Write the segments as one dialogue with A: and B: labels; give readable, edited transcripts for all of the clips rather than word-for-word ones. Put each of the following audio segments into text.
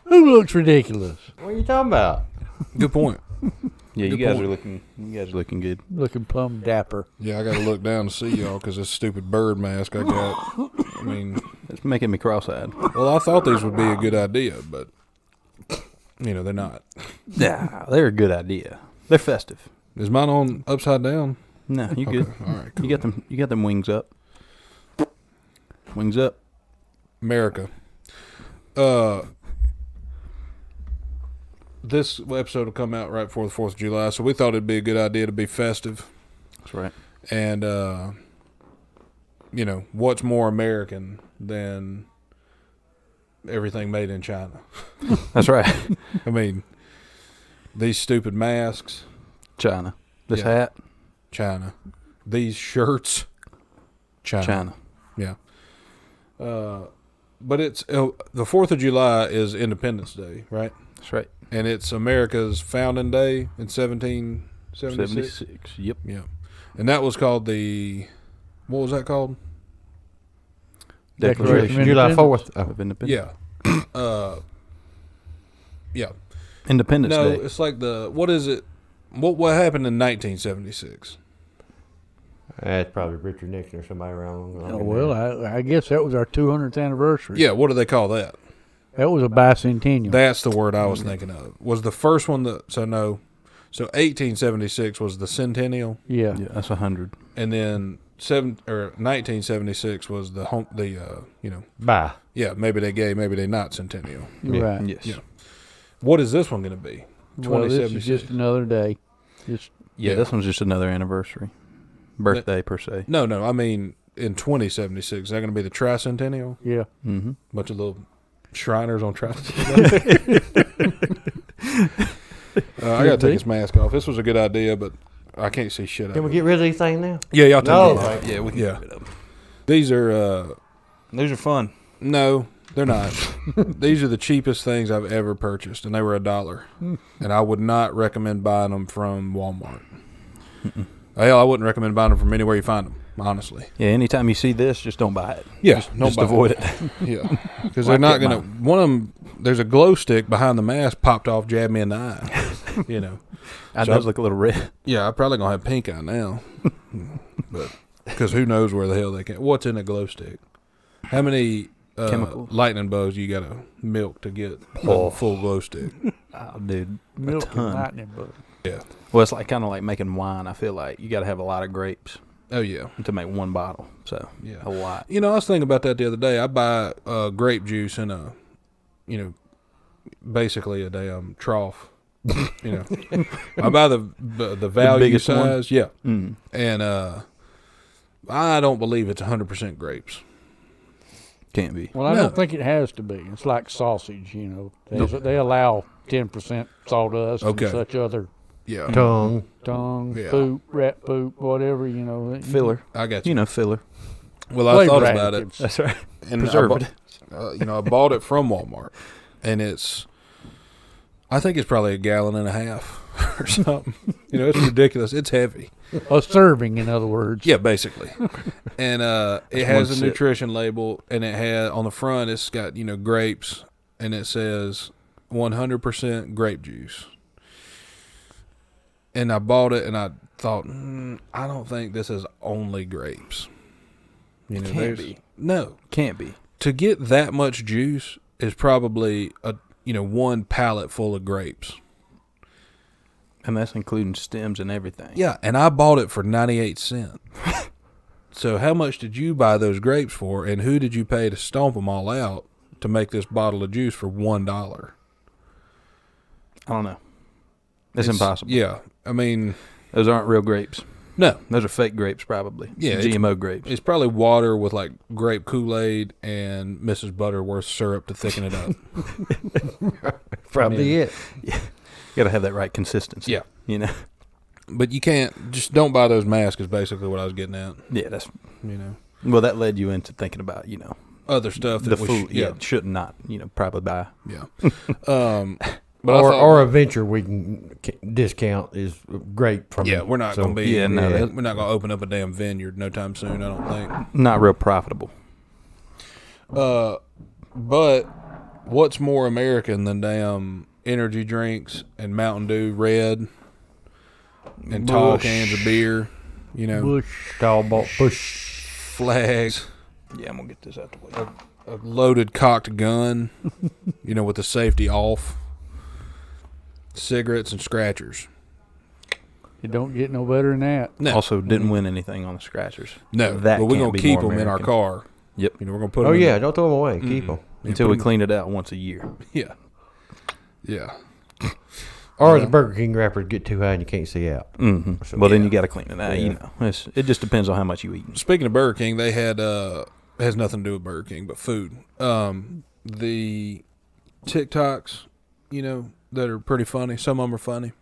A: Who looks ridiculous?
B: What are you talking about?
C: Good point.
D: Yeah,
C: Good
D: you guys
C: point.
D: are looking. You guys are looking good.
A: Looking plumb dapper.
C: Yeah, I got to look down to see y'all because this stupid bird mask I got. I mean,
D: It's making me cross-eyed.
C: well, I thought these would be a good idea, but they're not.
D: Yeah, they're a good idea. They're festive.
C: Is mine on upside down?
D: No, you good.
C: Okay, all right, cool.
D: You got them wings up. Wings up.
C: America. This episode will come out right before the 4th of July, so we thought it'd be a good idea to be festive.
D: That's right.
C: And, what's more American than everything made in China?
D: That's right.
C: I mean, these stupid masks,
D: China. This
C: Yeah.
D: hat,
C: China. These shirts, China. Yeah. But it's the 4th of July is Independence Day, right?
D: That's right.
C: And it's America's founding day in 1776.
D: 76. Yep.
C: Yeah. And that was called what was that called?
A: Declaration of
B: July
A: Independence.
B: 4th.
D: Of Independence.
C: Yeah. Yeah.
D: Independence
C: No,
D: Day.
C: it's like what is it? What happened in 1976?
B: That's probably Richard Nixon or somebody around.
A: Oh, well, I guess that was our 200th anniversary.
C: Yeah, what do they call that?
A: That was a bicentennial.
C: That's the word I was thinking of. Was the first one so 1876 was the centennial,
A: yeah.
D: Yeah, that's 100.
C: and then 1976 was
B: Bye.
C: yeah, maybe they not centennial.
A: Right.
D: Yes.
C: Yeah. What is this one going to be?
A: Well, this is just another day.
D: Yeah,
C: Yeah.
D: this one's just another anniversary. Birthday, per se.
C: No, I mean in 2076. Is that going to be the tricentennial?
A: Yeah.
D: Mm-hmm.
C: Bunch of little Shriners on tricentennial. I got to take this mask off. This was a good idea, but I can't see shit out
B: Can we
C: of it.
B: get rid of these things now?
C: Yeah, y'all take
B: No.
C: it off.
D: Yeah, we can
C: Yeah.
D: get rid of them.
C: These are
D: Those are fun.
C: no, they're not. These are the cheapest things I've ever purchased, and they were $1. And I would not recommend buying them from Walmart. Hell, I wouldn't recommend buying them from anywhere you find them, honestly.
D: Yeah, anytime you see this, just don't buy it.
C: Yeah,
D: Just avoid it.
C: Yeah, because they're not gonna. One of them, there's a glow stick behind the mask, popped off, jabbed me in the eye.
D: I
C: So-
D: does look a little red.
C: Yeah, I'm probably gonna have pink eye now, but because who knows where the hell they can. What's in a glow stick? How many
D: Chemicals.
C: lightning bugs you gotta milk to get a full glow stick?
D: Oh, dude.
A: Milk
D: a
A: and
D: ton.
A: lightning bug.
C: Yeah.
D: Well, it's like kind of like making wine. I feel like you got to have a lot of grapes
C: Oh yeah.
D: to make one bottle. So
C: Yeah.
D: a lot.
C: I was thinking about that the other day. I buy grape juice in basically a damn trough. I buy the value
D: biggest one?
C: size. Yeah.
D: Mm.
C: And I don't believe it's 100% grapes.
D: Can't be.
A: Well, I
C: No.
A: don't think it has to be. It's like sausage, They allow 10% sawdust
C: Okay.
A: and such other
C: Yeah.
B: Tongue.
A: tongue,
C: Yeah.
A: poop, rat poop, whatever,
D: Filler.
C: I got you.
D: Filler.
C: Well, I
A: Flavor
C: thought about it.
A: additives.
D: That's right.
C: And
D: Preservative.
C: I bought it from Walmart, and I think it's probably 1.5 gallons or something. It's ridiculous. It's heavy.
A: A serving, in other words.
C: Yeah, basically. And it has a
D: one sip.
C: nutrition label, and it had on the front. It's got grapes, and it says 100% grape juice. And I bought it, and I thought, I don't think this is only grapes.
D: Can't be.
C: No.
D: Can't be.
C: To get that much juice is probably one pallet full of grapes.
D: And that's including stems and everything.
C: Yeah, and I bought it for 98 cents. So how much did you buy those grapes for, and who did you pay to stomp them all out to make this bottle of juice for $1?
D: I don't know. It's impossible.
C: Yeah, I mean,
D: Those aren't real grapes.
C: no.
D: Those are fake grapes, probably.
C: Yeah,
D: GMO grapes.
C: It's probably water with like grape Kool-Aid and Mrs. Butterworth syrup to thicken it up.
B: Probably it.
D: You got to have that right consistency.
C: Yeah. But you can't, just don't buy those masks is basically what I was getting at.
D: Yeah, that's.
C: You know,
D: Well, that led you into thinking about,
C: other stuff that
D: the
C: we
D: food.
C: should,
D: Should not, probably buy.
C: yeah. But I
B: Or,
C: thought,
B: or a venture we can discount is great from.
C: yeah, we're not going to be,
D: Yeah, no,
B: Yeah.
C: we're not going to open up a damn vineyard no time soon, I don't think.
D: Not real profitable.
C: But what's more American than damn energy drinks and Mountain Dew Red and tall cans of beer? You know,
A: Bush.
B: Bush.
C: flags,
D: Yeah, I'm gonna get this out the way.
C: a loaded cocked gun, you know, with the safety off, cigarettes and scratchers.
A: You don't get no better than that.
C: No.
D: Also, didn't win anything on the scratchers.
C: No,
D: that
C: but we're
D: can't
C: gonna
D: be
C: keep
D: more
C: them in our
D: American.
C: car.
D: Yep.
C: You know, we're gonna put
B: Oh
C: them.
B: yeah, don't throw them away. Keep them.
D: Until we clean it out once a year.
C: Yeah, yeah.
B: Or the Burger King wrappers get too high and you can't see out.
D: Mm-hmm.
B: So,
D: Well, then
B: yeah.
D: you got to clean it out.
B: Yeah.
D: You know, it just depends on how much you eat.
C: Speaking of Burger King, they had has nothing to do with Burger King, but food. The TikToks, you know, that are pretty funny. Some of them are funny.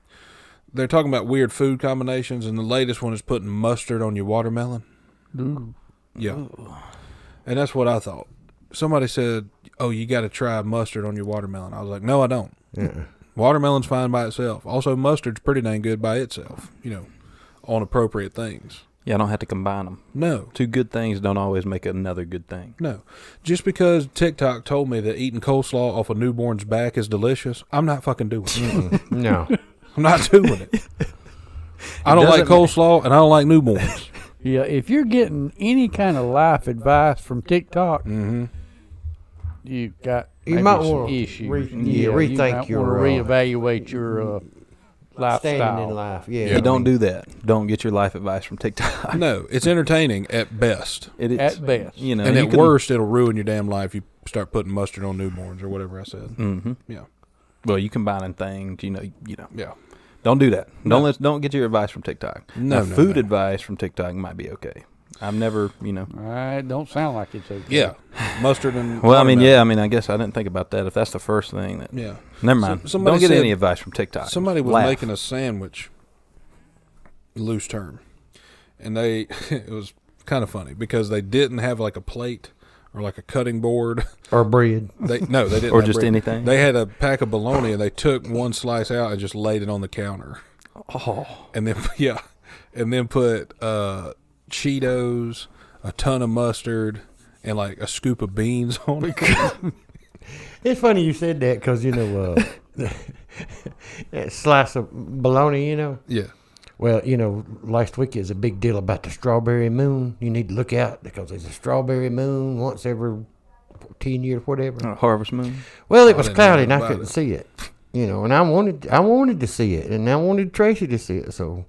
C: They're talking about weird food combinations, and the latest one is putting mustard on your watermelon.
A: Ooh.
C: Yeah, and that's what I thought. Somebody said, "Oh, you got to try mustard on your watermelon." I was like, "No, I don't.
B: Yeah.
C: Watermelon's fine by itself. Also, mustard's pretty dang good by itself. You know, on appropriate things.
D: Yeah, I don't have to combine them.
C: No,
D: Two good things don't always make another good thing.
C: no. Just because TikTok told me that eating coleslaw off a newborn's back is delicious, I'm not fucking doing it.
B: No.
C: I'm not doing it. I don't like
D: doesn't-
C: coleslaw, and I don't like newborns.
A: Yeah, if you're getting any kind of life advice from TikTok,
C: Mm-hmm.
A: you got
B: You
A: maybe
B: might
A: some
B: wanna
A: issues.
B: rethink
A: you
B: your,
A: might wanna reevaluate your lifestyle.
B: standing in life. Yeah.
C: Yeah.
D: You don't do that. Don't get your life advice from TikTok.
C: No, it's entertaining at best.
D: It is,
A: At best.
D: You know,
C: And
D: you
C: at
D: can-
C: worst, it'll ruin your damn life. You start putting mustard on newborns or whatever I said.
D: Mhm.
C: Yeah.
D: Well, you combining things. You know.
C: Yeah.
D: Don't do that.
C: No.
D: Don't get your advice from TikTok.
C: No,
D: Now,
C: no,
D: food
C: no.
D: advice from TikTok might be okay. I've never, you know.
A: It don't sound like it's okay.
C: Yeah. Mustard and
D: Well, I mean,
C: watermelon.
D: yeah. I mean, I guess I didn't think about that. If that's the first thing that.
C: Yeah.
D: Never mind.
C: somebody
D: Don't get
C: said-
D: any advice from TikTok.
C: Somebody was
D: Laugh.
C: making a sandwich, loose term, and they it was kind of funny because they didn't have like a plate or like a cutting board.
B: Or bread.
C: They didn't.
D: Or
C: have
D: just
C: bread.
D: anything.
C: They had a pack of bologna and they took one slice out and just laid it on the counter,
D: Oh,
C: and then and then put Cheetos, a ton of mustard, and like a scoop of beans on it.
B: It's funny you said that because, you know, that slice of bologna, you know.
C: Yeah.
B: Well, you know, last week is a big deal about the strawberry moon. You need to look out because there's a strawberry moon once every 10 years, whatever.
D: Harvest Moon.
B: Well, it
C: I
B: was
C: didn't
B: cloudy
C: know
B: and I
C: about
B: couldn't
C: it.
B: see it. You know, and I wanted to see it, and I wanted Tracy to see it, so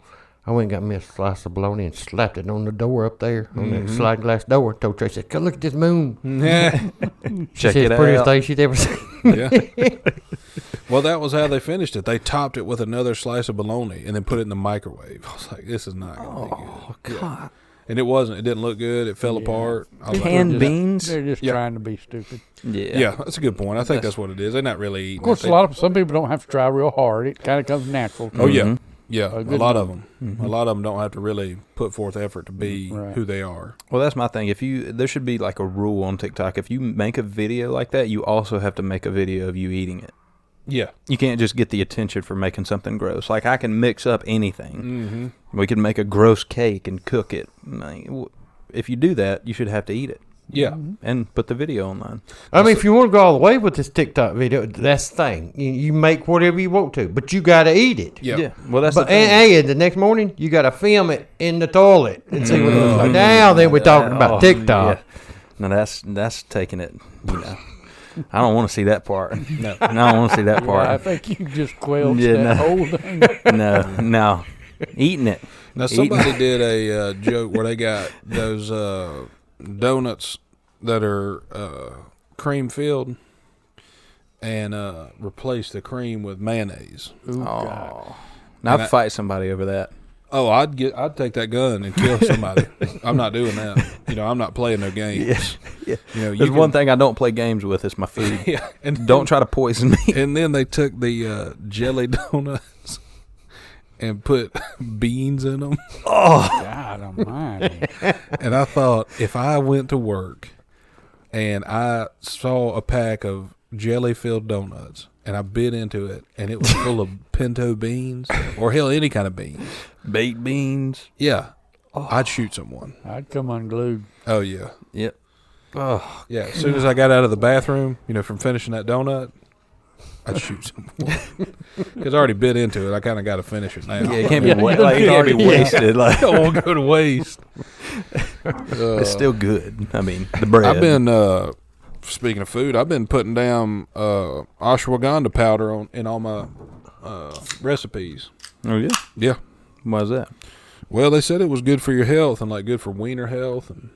B: I went and got me a slice of bologna and slapped it on the door up there, on that sliding glass door. Told Tracy, "Come look at this moon."
C: Yeah.
B: She
D: Check
B: said,
D: it
B: "It's the prettiest
D: out.
B: thing she'd ever seen."
C: Yeah. Well, that was how they finished it. They topped it with another slice of bologna and then put it in the microwave. I was like, this is not going to be good.
D: God.
C: Yeah. And it wasn't. It didn't look good. It fell apart. I was like,
D: Canned
A: just-
D: beans.
A: They're just
C: Yeah.
A: trying to be stupid.
D: Yeah.
C: yeah, that's a good point. I think that's what it is. They're not really eating.
A: Of course, some people don't have to try real hard. It kind of comes natural. to
C: Oh,
A: them.
C: yeah.
D: Mhm.
C: Yeah,
A: A
C: a
A: good
C: lot
A: one.
C: of them. A lot of them don't have to really put forth effort to be
A: Right.
C: who they are.
D: Well, that's my thing. There should be like a rule on TikTok. If you make a video like that, you also have to make a video of you eating it.
C: Yeah.
D: You can't just get the attention for making something gross. Like I can mix up anything.
C: Mm-hmm.
D: We can make a gross cake and cook it. Like, if you do that, you should have to eat it
C: Yeah.
D: and put the video online.
B: I mean, if you want to go all the way with this TikTok video, that's the thing. You make whatever you want to, but you got to eat it.
C: Yeah.
D: Well, that's
B: But
D: the thing.
B: and the next morning, you got to film it in the toilet and see what it looks like. Now then we're talking about TikTok.
D: Yeah. Now that's taking it. You know, I don't want to see that part.
C: No.
D: I don't want to see that
A: Yeah,
D: part.
A: I think you just quelled
D: Yeah,
A: that
D: no.
A: whole thing.
D: No, eating it.
C: Now, somebody did a joke where they got those donuts that are cream filled and replaced the cream with mayonnaise.
A: Ooh, God.
D: Oh, now
C: And
D: I'd fight somebody over that.
C: Oh, I'd take that gun and kill somebody. I'm not doing that. You know, I'm not playing no games.
D: Yeah.
C: You know,
D: There's one thing I don't play games with. It's my food.
C: Yeah, and
D: Don't try to poison me.
C: And then they took the jelly donuts and put beans in them.
A: God almighty.
C: And I thought, if I went to work and I saw a pack of jelly-filled donuts and I bit into it and it was full of pinto beans or hell, any kind of beans,
D: Baked beans.
C: yeah, I'd shoot someone.
A: I'd come unglued.
C: Oh, yeah.
D: Yep. Oh,
C: Yeah, as soon as I got out of the bathroom, from finishing that donut, I'd shoot some more. Because I already bit into it. I kind of got to finish it now.
D: yeah, it can't be like it can't be wasted. Like
C: It won't go to waste.
D: it's still good. I mean, the bread.
C: I've been, speaking of food, I've been putting down ashwaganda powder in all my recipes.
D: Oh yeah.
C: Yeah.
D: Why is that?
C: Well, they said it was good for your health and like good for wiener health, and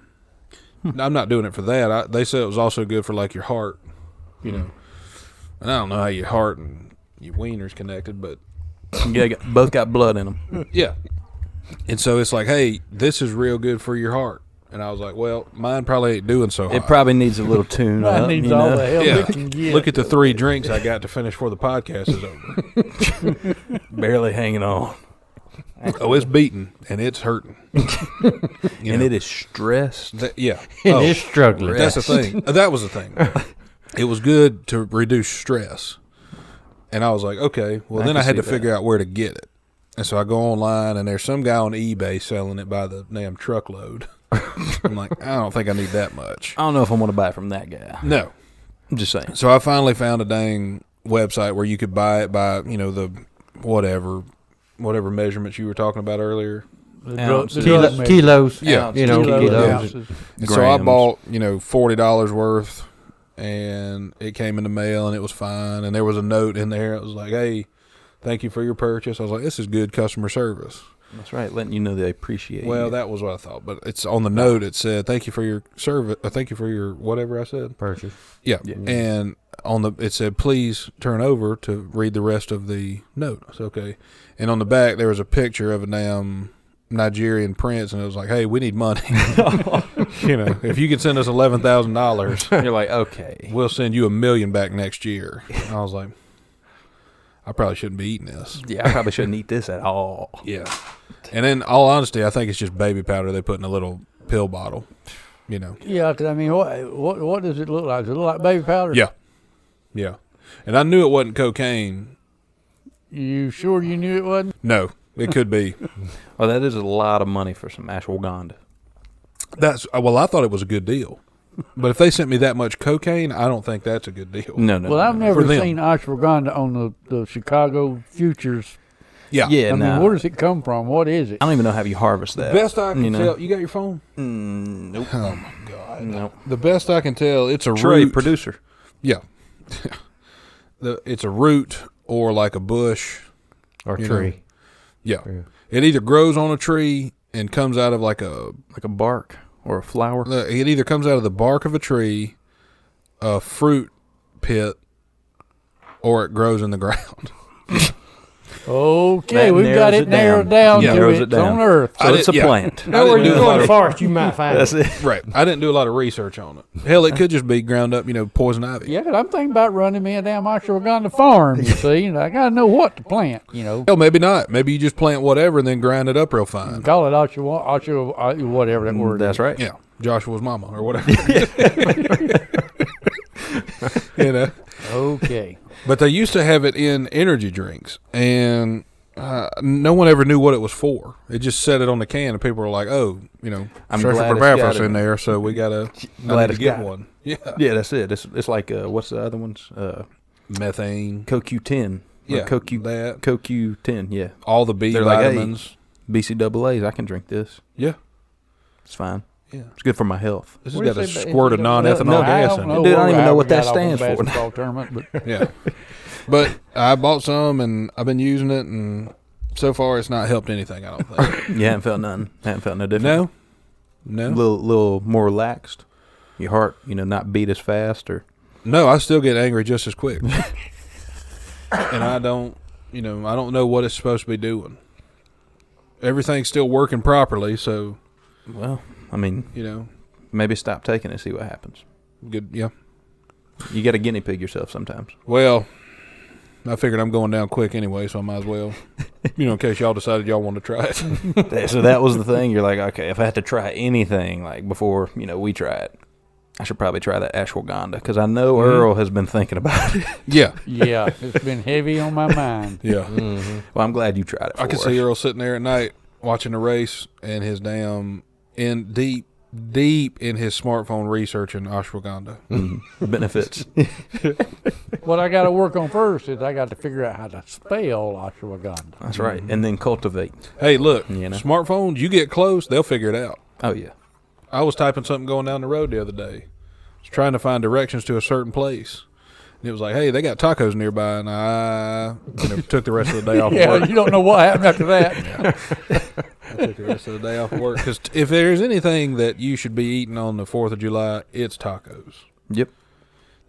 C: I'm not doing it for that. They said it was also good for like your heart, And I don't know how your heart and your wiener's connected, but
D: Yeah, both got blood in them.
C: yeah. And so it's like, hey, this is real good for your heart. And I was like, well, mine probably ain't doing so hot.
D: It probably needs a little tune
A: That
D: up.
A: needs
D: you
A: all
D: know?
A: the help
C: Yeah.
A: it can get.
C: Look at the 3 drinks I got to finish before the podcast is over.
D: Barely hanging on,
C: Oh, it's beating and it's hurting.
D: and it is stressed.
C: Yeah.
B: And
C: Oh,
B: it's struggling.
C: that's the thing. That was the thing. It was good to reduce stress. And I was like, okay. Well, then
D: can
C: I had
D: see
C: to figure out where to get it. And so I go online, and there's some guy on eBay selling it by the damn truckload. I'm like, I don't think I need that much.
D: I don't know if I want to buy it from that guy.
C: No.
D: I'm just saying.
C: So I finally found a dang website where you could buy it by, the whatever measurements you were talking about earlier.
D: Ounces.
B: Kilos.
C: Yeah.
B: Kilos.
A: ounces.
C: And so I
D: Grams.
C: bought, $40 worth, and it came in the mail, and it was fine. And there was a note in there. It was like, hey, thank you for your purchase. I was like, this is good customer service.
D: That's right, letting you know they appreciate
C: Well,
D: you.
C: that was what I thought. But it's on the note, it said, thank you for your service. Thank you for your whatever I said.
B: Purchase.
C: Yeah.
D: Yeah.
C: And it said, please turn over to read the rest of the note. I said, okay. And on the back, there was a picture of a damn Nigerian prince, and it was like, hey, we need money. If you could send us $11,000,
D: You're like, okay.
C: we'll send you $1 million back next year. And I was like, I probably shouldn't be eating this.
D: Yeah, I probably shouldn't eat this at all.
C: Yeah. And in all honesty, I think it's just baby powder they put in a little pill bottle.
A: Yeah, 'cause I mean, what does it look like? Does it look like baby powder?
C: Yeah. Yeah. And I knew it wasn't cocaine.
A: You sure you knew it wasn't?
C: No, it could be.
D: Well, that is a lot of money for some ashwaganda.
C: I thought it was a good deal. But if they sent me that much cocaine, I don't think that's a good deal.
D: No.
A: Well, I've never
C: For them.
A: seen ashwaganda on the Chicago futures.
C: Yeah.
D: Yeah,
A: I mean,
D: no.
A: where does it come from? What is it?
D: I don't even know how you harvest that.
C: Best I can
D: You know.
C: tell. You got your phone?
D: Nope.
C: Oh, my God.
D: Nope.
C: The best I can tell, it's a
D: Trey,
C: root.
D: producer.
C: Yeah. It's a root or like a bush.
B: Or
C: You
B: tree.
C: Yeah.
B: Yeah.
C: It either grows on a tree and comes out of like a
D: Like a bark or a flower.
C: It either comes out of the bark of a tree, a fruit pit, or it grows in the ground.
A: Okay,
D: That
A: we've got
D: narrows
A: it narrowed down
C: Yeah.
A: to
D: Narrows
A: it's
D: it down.
A: on Earth.
D: So it's a
C: yeah.
D: plant.
C: I
B: Nowhere
C: didn't
B: you
C: do a
B: go
C: lot
B: in the
C: of-
B: forest, you might find
D: That's
B: it.
D: it.
C: Right. I didn't do a lot of research on it. Hell, it could just be ground up, poison ivy.
A: Yeah, 'cause I'm thinking about running me a damn ashwagandha farm. You see, and I gotta know what to plant.
C: Hell, maybe not. Maybe you just plant whatever and then grind it up real fine.
A: Call it ashwa whatever that word.
D: That's
A: is.
D: right.
C: Yeah. Joshua's mama or whatever.
A: Okay.
C: But they used to have it in energy drinks, and no one ever knew what it was for. It just said it on the can, and people were like, "Oh,
D: I'm
C: Social
D: glad it's
C: Preparedness
D: got it.
C: in there, so we gotta
D: Glad
C: I need
D: it's
C: to get
D: got it.
C: one." Yeah,
D: Yeah, that's it. It's like what's the other ones?
C: methane.
D: CoQ10.
C: Yeah,
D: CoQ
C: that
D: CoQ10. Yeah,
C: all the B
D: They're like, hey,
C: vitamins.
D: BCAAs. I can drink this.
C: Yeah,
D: It's fine.
C: yeah.
D: It's good for my health.
C: This has
A: What do
C: got
A: you
C: a
A: say,
C: squirt of non-ethanol
D: no,
C: gas in it.
D: Dude, I don't even know what that
A: got off on
D: stands for.
A: basketball tournament, but
C: Yeah, but I bought some and I've been using it, and so far it's not helped anything. I don't think.
D: You haven't felt nothing. Haven't felt no different.
C: No,
D: A little more relaxed. Your heart, not beat as fast or.
C: no. I still get angry just as quick, and I don't. I don't know what it's supposed to be doing. Everything's still working properly, so
D: Well, I mean, maybe stop taking it. See what happens.
C: good. Yeah.
D: You got to guinea pig yourself sometimes.
C: Well, I figured I'm going down quick anyway, so I might as well. In case y'all decided y'all want to try it.
D: So that was the thing. You're like, okay, if I had to try anything like before, we try it, I should probably try that ashwaganda because I know Earl has been thinking about it.
C: Yeah.
A: yeah, it's been heavy on my mind.
C: Yeah.
B: Mm-hmm.
D: Well, I'm glad you tried it.
C: I could see Earl sitting there at night watching the race and his damn in deep deep in his smartphone researching ashwagandha.
D: Benefits.
A: What I got to work on first is I got to figure out how to spell ashwagandha.
D: That's right. And then cultivate.
C: Hey, look,
D: You know?
C: smartphones, you get close, they'll figure it out.
D: Oh, yeah.
C: I was typing something going down the road the other day. I was trying to find directions to a certain place. And it was like, hey, they got tacos nearby. And I took the rest of the day off
A: Yeah,
C: work.
A: you don't know what happened after that.
C: I took the rest of the day off of work. Because if there's anything that you should be eating on the 4th of July, it's tacos.
D: Yep.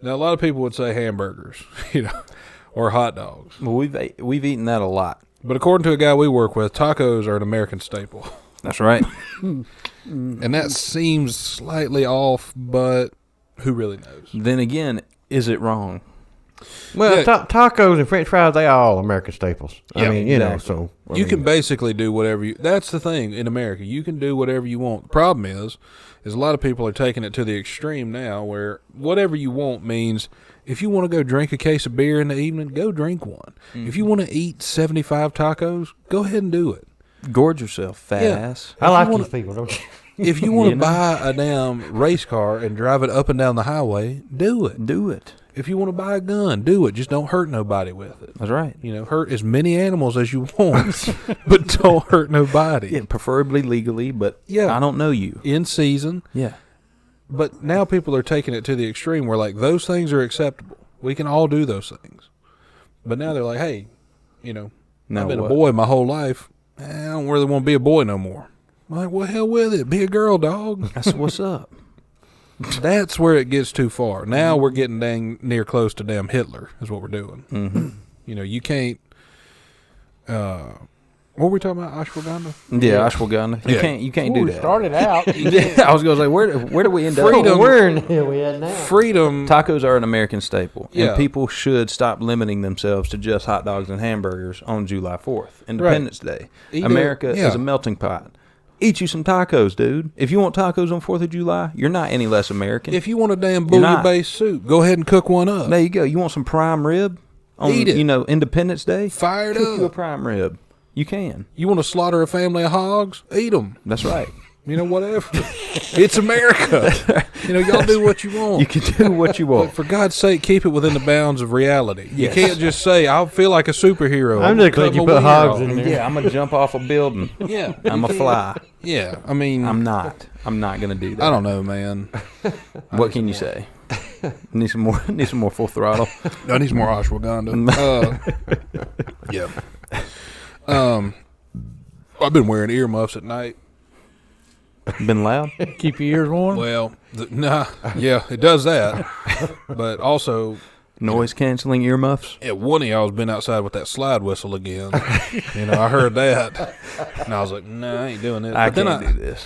C: Now, a lot of people would say hamburgers, or hot dogs.
D: Well, we've eaten that a lot.
C: But according to a guy we work with, tacos are an American staple.
D: That's right.
C: And that seems slightly off, but who really knows?
D: Then again, is it wrong?
B: Well,
C: Yeah.
B: tacos and French fries, they are all American staples.
C: Yeah,
B: I mean,
D: exactly.
C: You can basically do whatever you... That's the thing in America. You can do whatever you want. The problem is a lot of people are taking it to the extreme now where whatever you want means if you want to go drink a case of beer in the evening, go drink one. If you want to eat 75 tacos, go ahead and do it.
D: Gorge yourself, fat
C: Yeah.
D: ass.
B: I like
C: wanna-
B: these people, don't you?
C: If you want
D: You
C: to
D: know?
C: buy a damn race car and drive it up and down the highway, do it.
D: Do it.
C: If you want to buy a gun, do it. Just don't hurt nobody with it.
D: That's right.
C: Hurt as many animals as you want, but don't hurt nobody.
D: Yeah, preferably legally, but
C: Yeah.
D: I don't know you.
C: In season.
D: Yeah.
C: But now people are taking it to the extreme where, like, those things are acceptable. We can all do those things. But now they're like, hey,
D: Now
C: I've been
D: what?
C: a boy my whole life. I don't really want to be a boy no more. I'm like, well, hell with it. Be a girl, dog.
D: That's what's up.
C: That's where it gets too far. Now we're getting dang near close to damn Hitler is what we're doing.
D: Mm-hmm.
C: You can't... what were we talking about? Ashwagandha?
D: Yeah, ashwaganda. You
C: Yeah.
D: can't
A: Ooh,
D: do that.
A: started out.
D: Yeah, I was gonna say where do we end up?
C: Freedom.
B: Where in the hell we at now?
C: Freedom...
D: Tacos are an American staple,
C: Yeah.
D: and people should stop limiting themselves to just hot dogs and hamburgers on July 4th, Independence Day.
C: Eat
D: America
C: yeah.
D: is a melting pot. Eat you some tacos, dude. If you want tacos on 4th of July, you're not any less American.
C: If you want a damn
D: You're not.
C: bouillon-based soup, go ahead and cook one up.
D: There you go. You want some prime rib on
C: Eat it.
D: Independence Day?
C: Fire it
D: Cook you a
C: up.
D: prime rib. You can.
C: You want to slaughter a family of hogs? Eat them.
D: That's right.
C: Whatever. It's America. Y'all do what you want.
D: You can do what you
C: But
D: want.
C: for God's sake, keep it within the bounds of reality.
D: Yes.
C: You can't just say, I feel like a superhero.
B: I'm just glad
C: cut
B: you
C: my
B: put
C: wiener
B: hogs
C: off."
B: in there.
D: Yeah, I'm gonna jump off a building.
C: Yeah.
D: I'm a fly.
C: Yeah. I mean,
D: I'm not gonna do that.
C: I don't know, man.
D: What can you say? Need some more full throttle.
C: I need some more ashwagandha. Yeah. I've been wearing earmuffs at night.
D: Been loud?
A: Keep your ears warm.
C: Well, yeah, it does that. But also,
D: Noise canceling earmuffs?
C: yeah, one of y'all's been outside with that slide whistle again. I heard that. And I was like, nah, I ain't doing it.
D: I
C: But then
D: can't do this.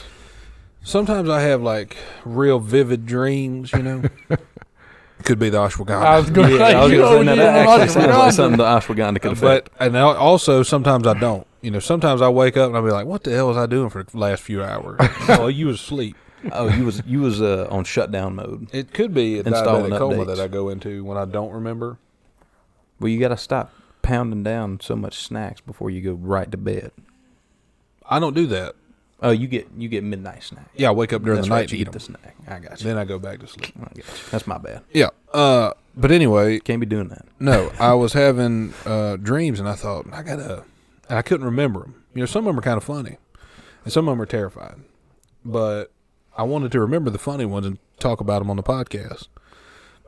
C: sometimes I have like real vivid dreams, Could be the ashwagandha.
A: I was going to say,
D: I was
A: you
D: gonna say,
A: don't
D: now
A: need
D: that
A: no
D: actually sounds like
A: ashwagandha.
D: something the ashwagandha could affect.
C: And also sometimes I don't. Sometimes I wake up and I'll be like, what the hell was I doing for the last few hours? Well, you was asleep.
D: Oh, you was on shutdown mode.
C: It could be a
D: Installing
C: diabetic coma
D: updates.
C: that I go into when I don't remember.
D: Well, you got to stop pounding down so much snacks before you go right to bed.
C: I don't do that.
D: Oh, you get midnight snack.
C: Yeah, I wake up during
D: That's
C: the
D: right,
C: night
D: you
C: and eat
D: get the
C: them.
D: snack. I got you.
C: Then I go back to sleep.
D: I got you. That's my bad.
C: Yeah. But anyway,
D: Can't be doing that.
C: no, I was having dreams and I thought, and I couldn't remember them. Some of them are kind of funny and some of them are terrifying. But I wanted to remember the funny ones and talk about them on the podcast.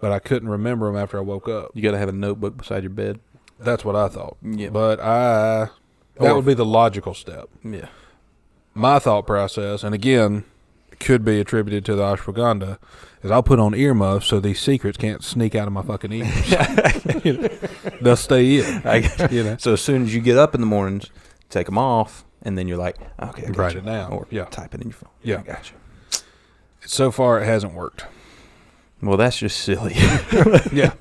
C: But I couldn't remember them after I woke up.
D: You got to have a notebook beside your bed.
C: That's what I thought.
D: Yeah.
C: But that would be the logical step.
D: Yeah.
C: My thought process, and again, could be attributed to the ashwagandha, is I'll put on earmuffs so these secrets can't sneak out of my fucking ears. They'll stay in.
D: I got you. So as soon as you get up in the mornings, take them off, and then you're like, okay, I got
C: Write
D: you.
C: it down.
D: Or
C: Yeah.
D: type it in your phone.
C: Yeah.
D: I got you.
C: So far, it hasn't worked.
D: Well, that's just silly.
C: Yeah.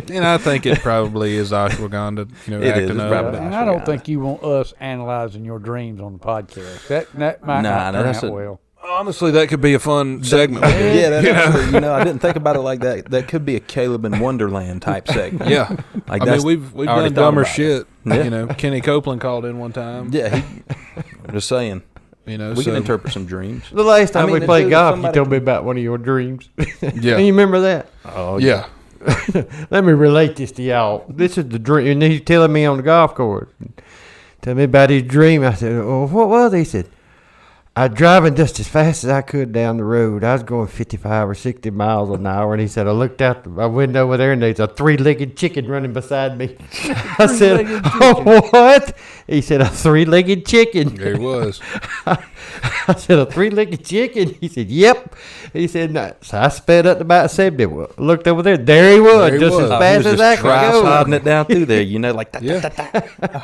C: And I think it probably is ashwagandha,
D: It is.
C: acting
D: It's
C: up.
D: probably
A: And I don't
D: ashwagandha.
A: think you want us analyzing your dreams on the podcast. That might
D: Nah,
A: not turn
D: that's
A: out
D: a-
C: Oh,
A: well.
C: Honestly, that could be a fun segment.
D: Yeah, that actually, I didn't think about it like that. That could be a Caleb in Wonderland type segment.
C: Yeah.
D: Like
C: I
D: that's,
C: mean, we've
D: I already
C: done
D: thought
C: dumber
D: about it.
C: shit.
D: Yeah.
C: Kenny Copeland called in one time.
D: Yeah, I'm just saying.
C: You know,
D: We can interpret some dreams.
B: The last time we played golf, you
D: somebody-
B: told me about one of your dreams.
C: Yeah.
B: You remember that?
D: Oh,
C: Yeah.
B: Let me relate this to y'all. This is the dream. And he's telling me on the golf course. Tell me about his dream. I said, "Oh, what was it?" He said, "I was driving just as fast as I could down the road. I was going 55 or 60 miles an hour." And he said, "I looked out my window over there, and there's a three-legged chicken running beside me." I said, "Oh, what?" He said, "A three-legged chicken."
C: There he was.
B: I said, "A three-legged chicken?" He said, "Yep." He said, "No." So I sped up to about 70. Looked over there. There he was,
C: There he
B: just
C: was.
B: as
C: Oh,
B: fast as I could go.
D: sliding it down through there, you know, like that.
C: Yeah.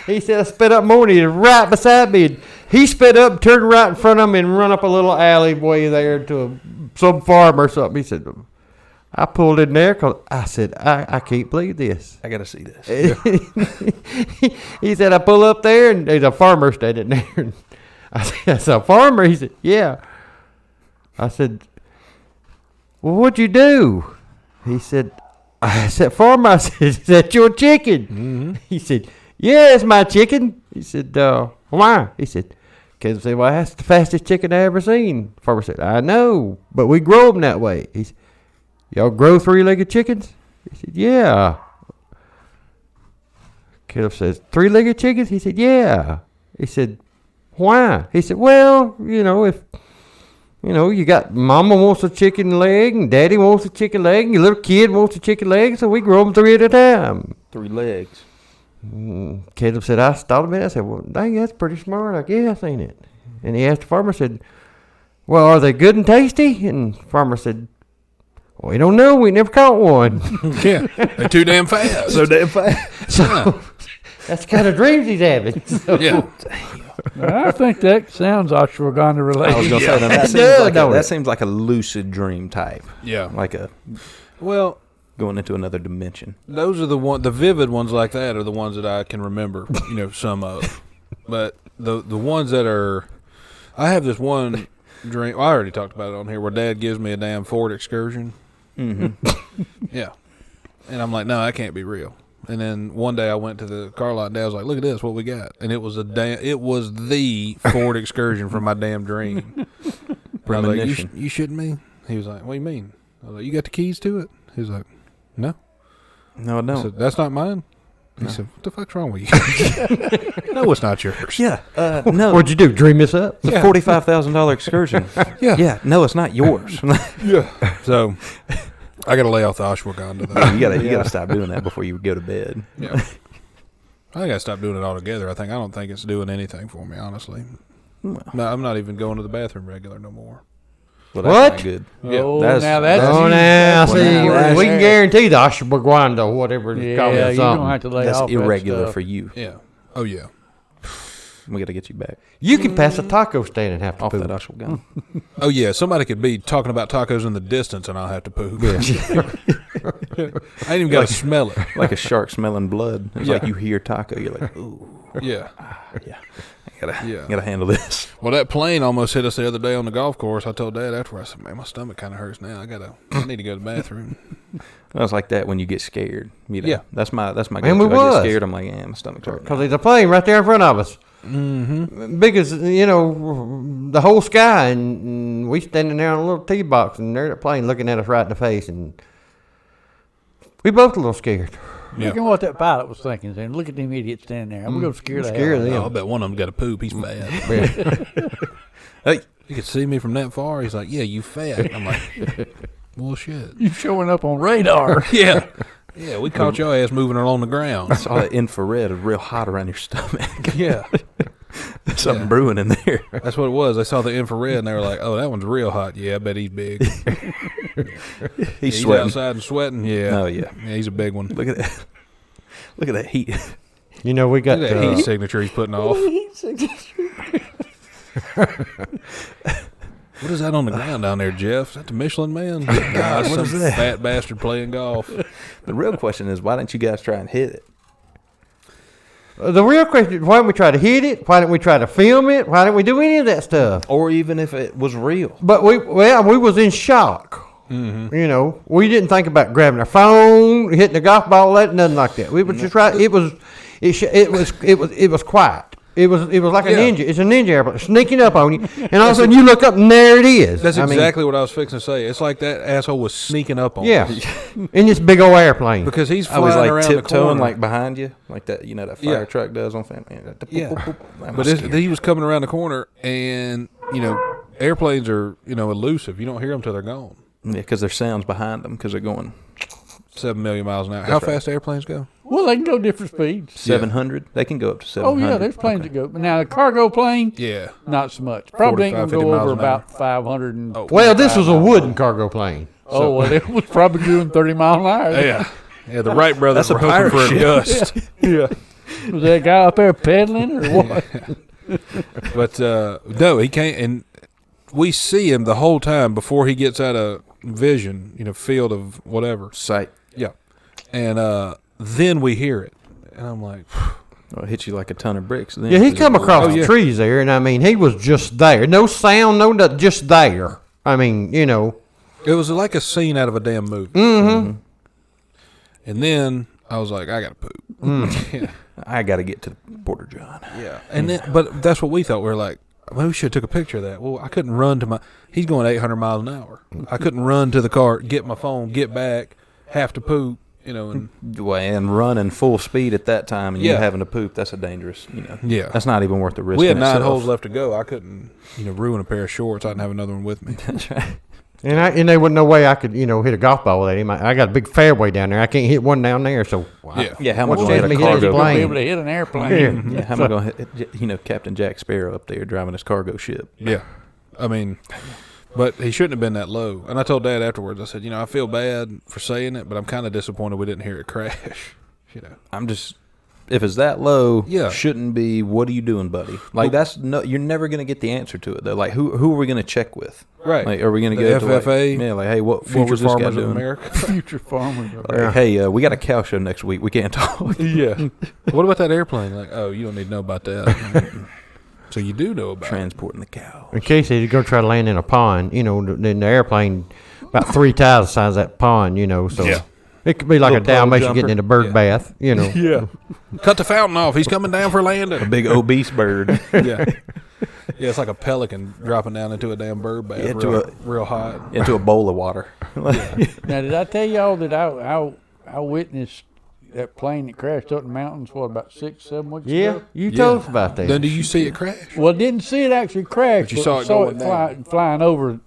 B: He said, "I sped up more, and he was right beside me. And he sped up, turned right in front of me, and run up a little alleyway there to some farm or something." He said, "I pulled in there because I said, I can't believe this."
D: I got to see this.
B: He said, "I pull up there, and there's a farmer standing there." And I said, "That's a farmer?" He said, "Yeah." I said, "Well, what'd you do?" He said, "I said, farmer." I said, "Is that your chicken?"
C: Mm-hmm.
B: He said, "Yeah, it's my chicken." He said, "Why?" He said, "Because well, that's the fastest chicken I ever seen." Farmer said, "I know, but we grow them that way." He said, "Y'all grow three-legged chickens?" He said, "Yeah." Caleb says, "Three-legged chickens?" He said, "Yeah." He said, "Why?" He said, "Well, you got mama wants a chicken leg and daddy wants a chicken leg and your little kid wants a chicken leg, so we grow them three at a time."
D: 3 legs.
B: Caleb said, I thought a minute. I said, "Well, dang, that's pretty smart, I guess, ain't it?" And he asked the farmer, said, "Well, are they good and tasty?" And the farmer said, "Well, we don't know. We never caught one."
C: Yeah. They're too damn fast.
D: So damn fast.
B: So that's the kind of dreams he's having. So,
C: Yeah.
A: I think that sounds ashwaganda related.
D: I was going to say, now,
B: It does, don't it?
D: that seems like a lucid dream type.
C: Yeah.
D: Like a
C: Well,
D: going into another dimension.
C: those are the vivid ones like that are the ones that I can remember, some of. But the ones that are, I have this one dream, I already talked about it on here, where Dad gives me a damn Ford Excursion.
D: Mm-hmm.
C: Yeah. And I'm like, no, that can't be real. And then one day I went to the car lot and Dad was like, "Look at this, what we got." And it was the Ford Excursion from my damn dream. I was like,
D: Premonition.
C: you shouldn't be? He was like, "What do you mean?" I was like, "You got the keys to it?" He was like, "No."
D: No, I
C: I
D: don't.
C: said, "That's not mine." He said, "What the fuck's wrong with you?" "No, it's not yours."
D: Yeah. No.
B: What'd you do? Dream this up?
D: It's a $45,000 excursion.
C: Yeah.
D: Yeah. No, it's not yours.
C: Yeah. So I got to lay off the ashwaganda, though.
D: You gotta stop doing that before you go to bed.
C: Yeah. I think I stopped doing it altogether. I don't think it's doing anything for me, honestly.
D: Well,
C: No, I'm not even going to the bathroom regular no more.
D: that's
B: What?
D: not good.
A: Oh,
D: That's-
A: now that's
B: Oh,
A: you.
B: now,
A: That's
B: see,
A: what
B: we can guarantee the ashwaganda or whatever it's called.
A: Yeah,
B: or
A: you
B: something.
A: don't have to lay
D: That's
A: off
D: irregular
A: that stuff.
D: for you.
C: Yeah. Oh, yeah.
D: We got to get you back
B: You can pass a taco stand and have to
D: off
B: poop.
D: that ashwagandha.
C: Oh, yeah. Somebody could be talking about tacos in the distance and I'll have to poop. I ain't even got to smell it.
D: Like a shark smelling blood. It's
C: Yeah.
D: like you hear taco, you're like, ooh,
C: Yeah.
D: yeah. I
C: Yeah.
D: gotta handle this.
C: Well, that plane almost hit us the other day on the golf course. I told Dad afterwards, I said, "Man, my stomach kind of hurts now. I need to go to the bathroom."
D: It's like that when you get scared. You know?
C: Yeah.
D: That's my
B: And
D: go-to.
B: we
D: I
B: was.
D: get scared. I'm like, yeah, my stomach's hurting.
B: Because there's a plane right there in front of us.
C: Mm-hmm.
B: Big as, the whole sky. And we standing there on a little tee box. And there's a plane looking at us right in the face. And we both a little scared.
C: Yeah.
A: Look at what that pilot was thinking. Saying, "Look at them idiots standing there. I'm going to scare the
B: Scare
A: hell out of
B: them.
C: Oh, I bet one of them got to poop. He's fat.
D: Hey,
C: You could see me from that far. He's like, "Yeah, you fat." I'm like, "Bullshit."
A: you showing up on radar."
C: Yeah. Yeah, we caught your ass moving along the ground.
D: all that infrared is real hot around your stomach.
C: Yeah.
D: There's something brewing in there.
C: That's what it was. They saw the infrared and they were like, "Oh, that one's real hot." Yeah, I bet he's big.
D: He's
C: He's
D: sweating.
C: outside and sweating. Yeah.
D: Oh, yeah.
C: Yeah, he's a big one.
D: Look at that. Look at that heat.
B: We got
C: Look at that heat signature he's putting off. What is that on the ground down there, Jeff? Is that the Michelin Man? God,
D: what
C: some
D: is that?
C: fat bastard playing golf.
D: The real question is, why didn't you guys try and hit it?
B: The real question is, why didn't we try to hit it? Why didn't we try to film it? Why didn't we do any of that stuff?
D: Or even if it was real.
B: But we was in shock.
C: Mm-hmm.
B: We didn't think about grabbing our phone, hitting the golf ball, nothing like that. We were just right. It was quiet. It was like a
C: Yeah.
B: ninja. It's a ninja airplane sneaking up on you, and all of a sudden you look up and there it is.
C: That's
B: I mean,
C: exactly what I was fixing to say. It's like that asshole was sneaking up on
B: yeah,
C: us.
B: in this big old airplane.
C: Because he's
D: I
C: flying
D: was like
C: around the
D: tiptoeing
C: corner.
D: like behind you, like that. You know that fire
C: Yeah.
D: truck does on Family.
C: Yeah.
D: I'm
C: But
D: scared.
C: he was coming around the corner, and, airplanes are, elusive. You don't hear them till they're gone.
D: Yeah, because there's sounds behind them because they're going
C: 7 million miles an hour. How fast airplanes go?
A: Well, they can go different speeds.
D: 700. They can go up to
A: Oh
D: 700.
A: yeah, there's planes that go. But now the cargo plane,
C: Yeah.
A: not so much. Probably ain't
C: 45,
A: gonna
C: 50
A: go
C: miles
A: over
C: an hour.
A: about 500. And
B: Well, this was a wooden cargo plane.
A: oh well, it was probably doing 30 miles an hour.
C: Yeah. Yeah, the Wright brothers
D: That's
C: were
D: a
C: hoping
D: pirate
C: for a gust. Yeah.
A: Was that guy up there pedaling or what?
C: But, no, he can't. And we see him the whole time before he gets out of vision, field of whatever.
D: Sight.
C: Yeah. And then we hear it. And I'm like,
D: Well, it hits you like a ton of bricks. Then,
B: Yeah, he
D: 'cause
B: come
D: it's-
B: across
C: Oh,
B: the
C: yeah.
B: trees there, and I mean, he was just there. No sound, no nothing, just there. I mean,
C: it was like a scene out of a damn movie.
B: Mm-hmm.
C: And then I was like, I got to poop. Yeah.
D: I got to get to Porter John.
C: Yeah. And then, but that's what we thought. We were like, well, we should have took a picture of that. Well, I couldn't run to he's going 800 miles an hour. I couldn't run to the car, get my phone, get back, have to poop, and
D: Well, and running full speed at that time and you
C: Yeah.
D: having to poop, that's a dangerous,
C: Yeah.
D: That's not even worth the risk.
C: we had
D: in
C: 9
D: itself.
C: holes left to go. I couldn't, ruin a pair of shorts. I didn't have another one with me.
D: That's right.
B: and there wasn't no way I could, hit a golf ball with him. I got a big fairway down there. I can't hit one down there, so
C: Yeah.
D: Yeah, how am I
B: What's
D: going to
B: that
D: hit a
B: me hit his
D: cargo?
B: plane?
A: Be able to hit an airplane.
B: Yeah.
D: Yeah, how am I going to hit, Captain Jack Sparrow up there driving his cargo ship?
C: Yeah. I mean, but he shouldn't have been that low. And I told Dad afterwards, I said, I feel bad for saying it, but I'm kind of disappointed we didn't hear it crash.
D: I'm just, if it's that low,
C: Yeah.
D: shouldn't be, what are you doing, buddy? Like, you're never going to get the answer to it, though. Like, who are we going to check with?
C: Right.
D: Like, are we going to
C: The
D: go to,
C: FFA,
D: hey, what
C: Future
D: was this guy
C: Farmers of
D: doing?
C: America.
A: Future farmers.
D: Like, hey, we got a cow show next week. We can't talk.
C: Yeah. What about that airplane? Like, oh, you don't need to know about that. So you do know about it.
D: Transporting the cow.
B: in case he's going to try to land in a pond, then the airplane about 3 times the size of that pond, so
C: Yeah.
B: it could be like a
D: Little pole
B: Dalmatian
D: jumper.
B: getting in a bird
C: Yeah.
B: bath,
C: Yeah. Cut the fountain off. He's coming down for
D: A
C: landing.
D: big obese bird.
C: Yeah. Yeah, it's like a pelican dropping down into a damn bird bath
D: Into
C: real hot.
D: into a bowl of water.
A: Now, did I tell y'all that I witnessed that plane that crashed up in the mountains, about 6-7 weeks
B: Yeah,
A: ago?
B: you told us about that.
C: Then do you see it crash?
A: Well, didn't see it actually crash,
C: But you saw it going down.
A: flying over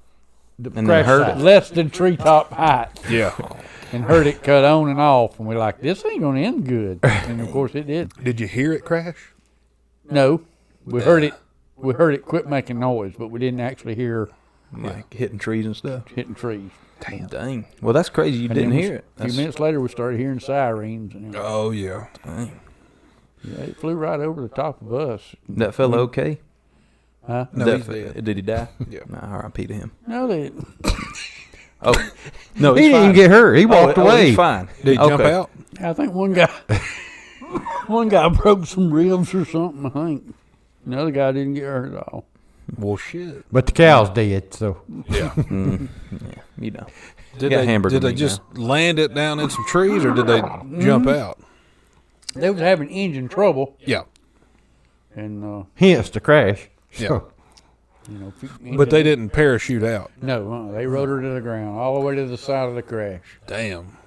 A: the
D: And
A: crash
D: then heard
A: site,
D: it.
A: less than treetop height,
C: Yeah.
A: and heard it cut on and off, and we're like, this ain't gonna end good. And of course, it did.
C: Did you hear it crash?
A: No, we heard it. We heard it quit making noise, but we didn't actually hear
D: Like hitting trees and stuff.
A: hitting trees.
D: Dang. Well, that's crazy. You
A: And
D: didn't
A: then
D: hear it.
A: A few minutes later, we started hearing sirens, and
C: Oh, yeah.
D: Dang.
A: yeah, it flew right over the top of us.
D: That fella okay?
A: Huh?
C: No,
D: That
C: he's dead.
D: Did he die?
C: Yeah.
D: Nah, R.I.P. to him.
A: No, they.
D: Oh, no,
B: he
D: he's
B: didn't
D: fine.
B: get hurt. He walked away.
D: He's fine.
C: Did he jump
D: Okay.
C: out?
A: I think one guy broke some ribs or something. I think another guy didn't get hurt at all.
C: Well, shit.
B: But the cow's dead, so.
C: Yeah.
D: You know.
C: Did
D: Got
C: they,
D: hamburger
C: did they
D: meat
C: just land it down in some trees, or did they jump out?
A: They was having engine trouble,
C: Yeah.
A: and
B: Hence the crash.
C: Yeah.
B: So,
C: But they didn't parachute out.
A: No, they rode her to the ground, all the way to the side of the crash.
C: Damn.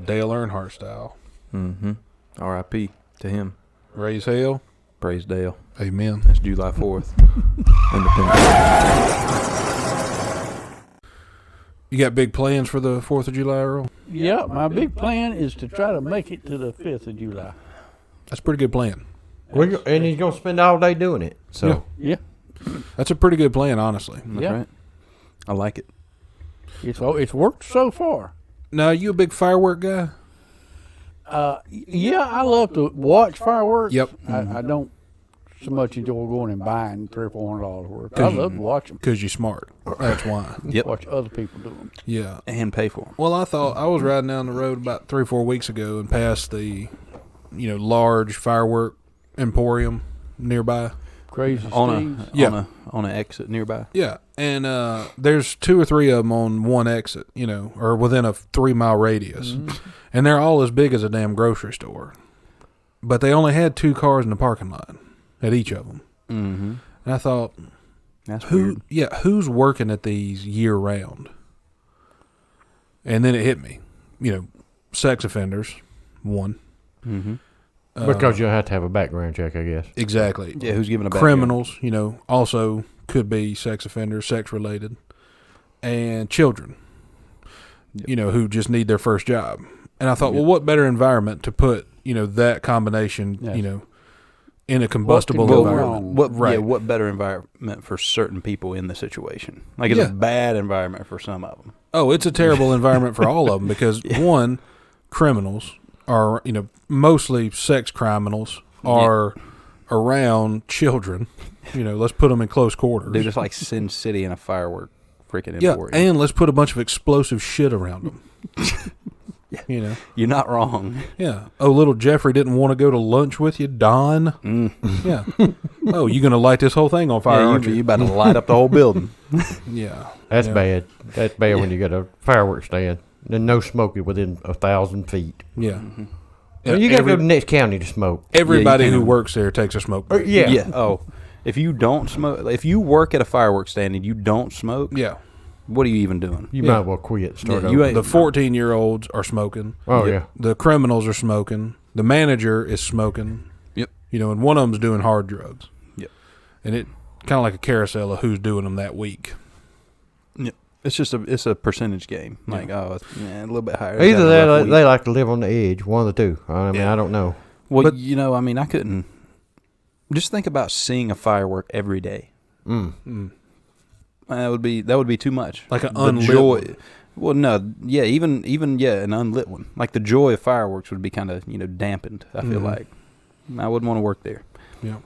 C: Dale Earnhardt style.
D: Mm-hmm. R.I.P. to him.
C: Raise hell.
D: Praise Dale.
C: Amen.
D: That's July 4th. Independence.
C: You got big plans for the 4th of July, Earl?
A: Yeah, my big plan is to try to make it to the 5th of July.
C: That's a pretty good plan.
B: and he's going to spend all day doing it. So,
A: Yeah,
C: That's a pretty good plan, honestly.
D: That's
A: Yeah.
D: right. I like it.
A: it's worked so far.
C: Now, you a big firework guy?
A: Yeah, I love to watch fireworks.
C: Yep.
A: I don't so much enjoy going and buying $300 or $400 worth. I love to watch them.
C: Because you're smart. That's why.
D: Yep.
A: Watch other people do them.
C: Yeah.
D: And pay for them.
C: Well, I thought I was riding down the road about 3 or 4 weeks ago and passed the, large Firework Emporium nearby.
A: Crazy
D: On
A: Steve.
C: Yeah.
D: on an exit nearby.
C: Yeah, and there's 2 or 3 of them on one exit, or within a 3-mile radius, and they're all as big as a damn grocery store. But they only had 2 cars in the parking lot. at each of them.
D: Mm-hmm.
C: And I thought,
D: That's weird.
C: who's working at these year round? And then it hit me, sex offenders, one.
D: Mm-hmm.
B: Because you'll have to have a background check, I guess.
C: Exactly.
D: Yeah, who's giving a background?
C: Criminals, also could be sex offenders, sex related, and children, who just need their first job. And I thought, well, what better environment to put, that combination,
A: Yes.
C: In a combustible
A: What can go
C: environment.
A: wrong?
D: What better environment for certain people in the situation? Like, it's a bad environment for some of them.
C: Oh, it's a terrible environment for all of them because, one, criminals are, mostly sex criminals are around children. Let's put them in close quarters.
D: Dude, it's like Sin City in a firework freaking
C: Yeah,
D: emporium.
C: and let's put a bunch of explosive shit around them.
D: You're not wrong.
C: Yeah. Oh, little Jeffrey didn't want to go to lunch with you, Don. Yeah. Oh, you gonna light this whole thing on fire, aren't
D: you
C: you?
D: about to light up the whole building.
C: Yeah.
B: That's bad. That's bad when you got a fireworks stand. And no smoking within 1,000 feet.
C: Yeah.
D: Mm-hmm.
B: Well, you got to go to the next county to smoke.
C: Everybody
D: Yeah, you
C: who
D: can.
C: works there takes a smoke break.
B: Yeah.
D: Oh, if you don't smoke, if you work at a fireworks stand and you don't smoke,
C: Yeah.
D: what are you even doing?
B: You
C: Yeah.
B: might as well quit. Start
D: Yeah,
B: over.
D: you ain't-
C: The 14-year-olds are smoking.
B: Oh, yeah.
C: The criminals are smoking. The manager is smoking.
D: Yep.
C: And one of them's doing hard drugs.
D: Yep.
C: And it kind of like a carousel of who's doing them that week.
D: Yep. It's a percentage game. Like, a little bit higher.
B: Either
D: Got a
B: that
D: rough
B: or
D: week.
B: they like to live on the edge. One of the two. I mean, I don't know.
D: Well,
C: But-
D: I couldn't. Just think about seeing a firework every day. That would be too much.
C: Like an
D: The
C: unlit
D: joy.
C: one.
D: Well, no, yeah, even an unlit one. Like the joy of fireworks would be kind of dampened. I feel like I wouldn't want to work there.
C: Yeah.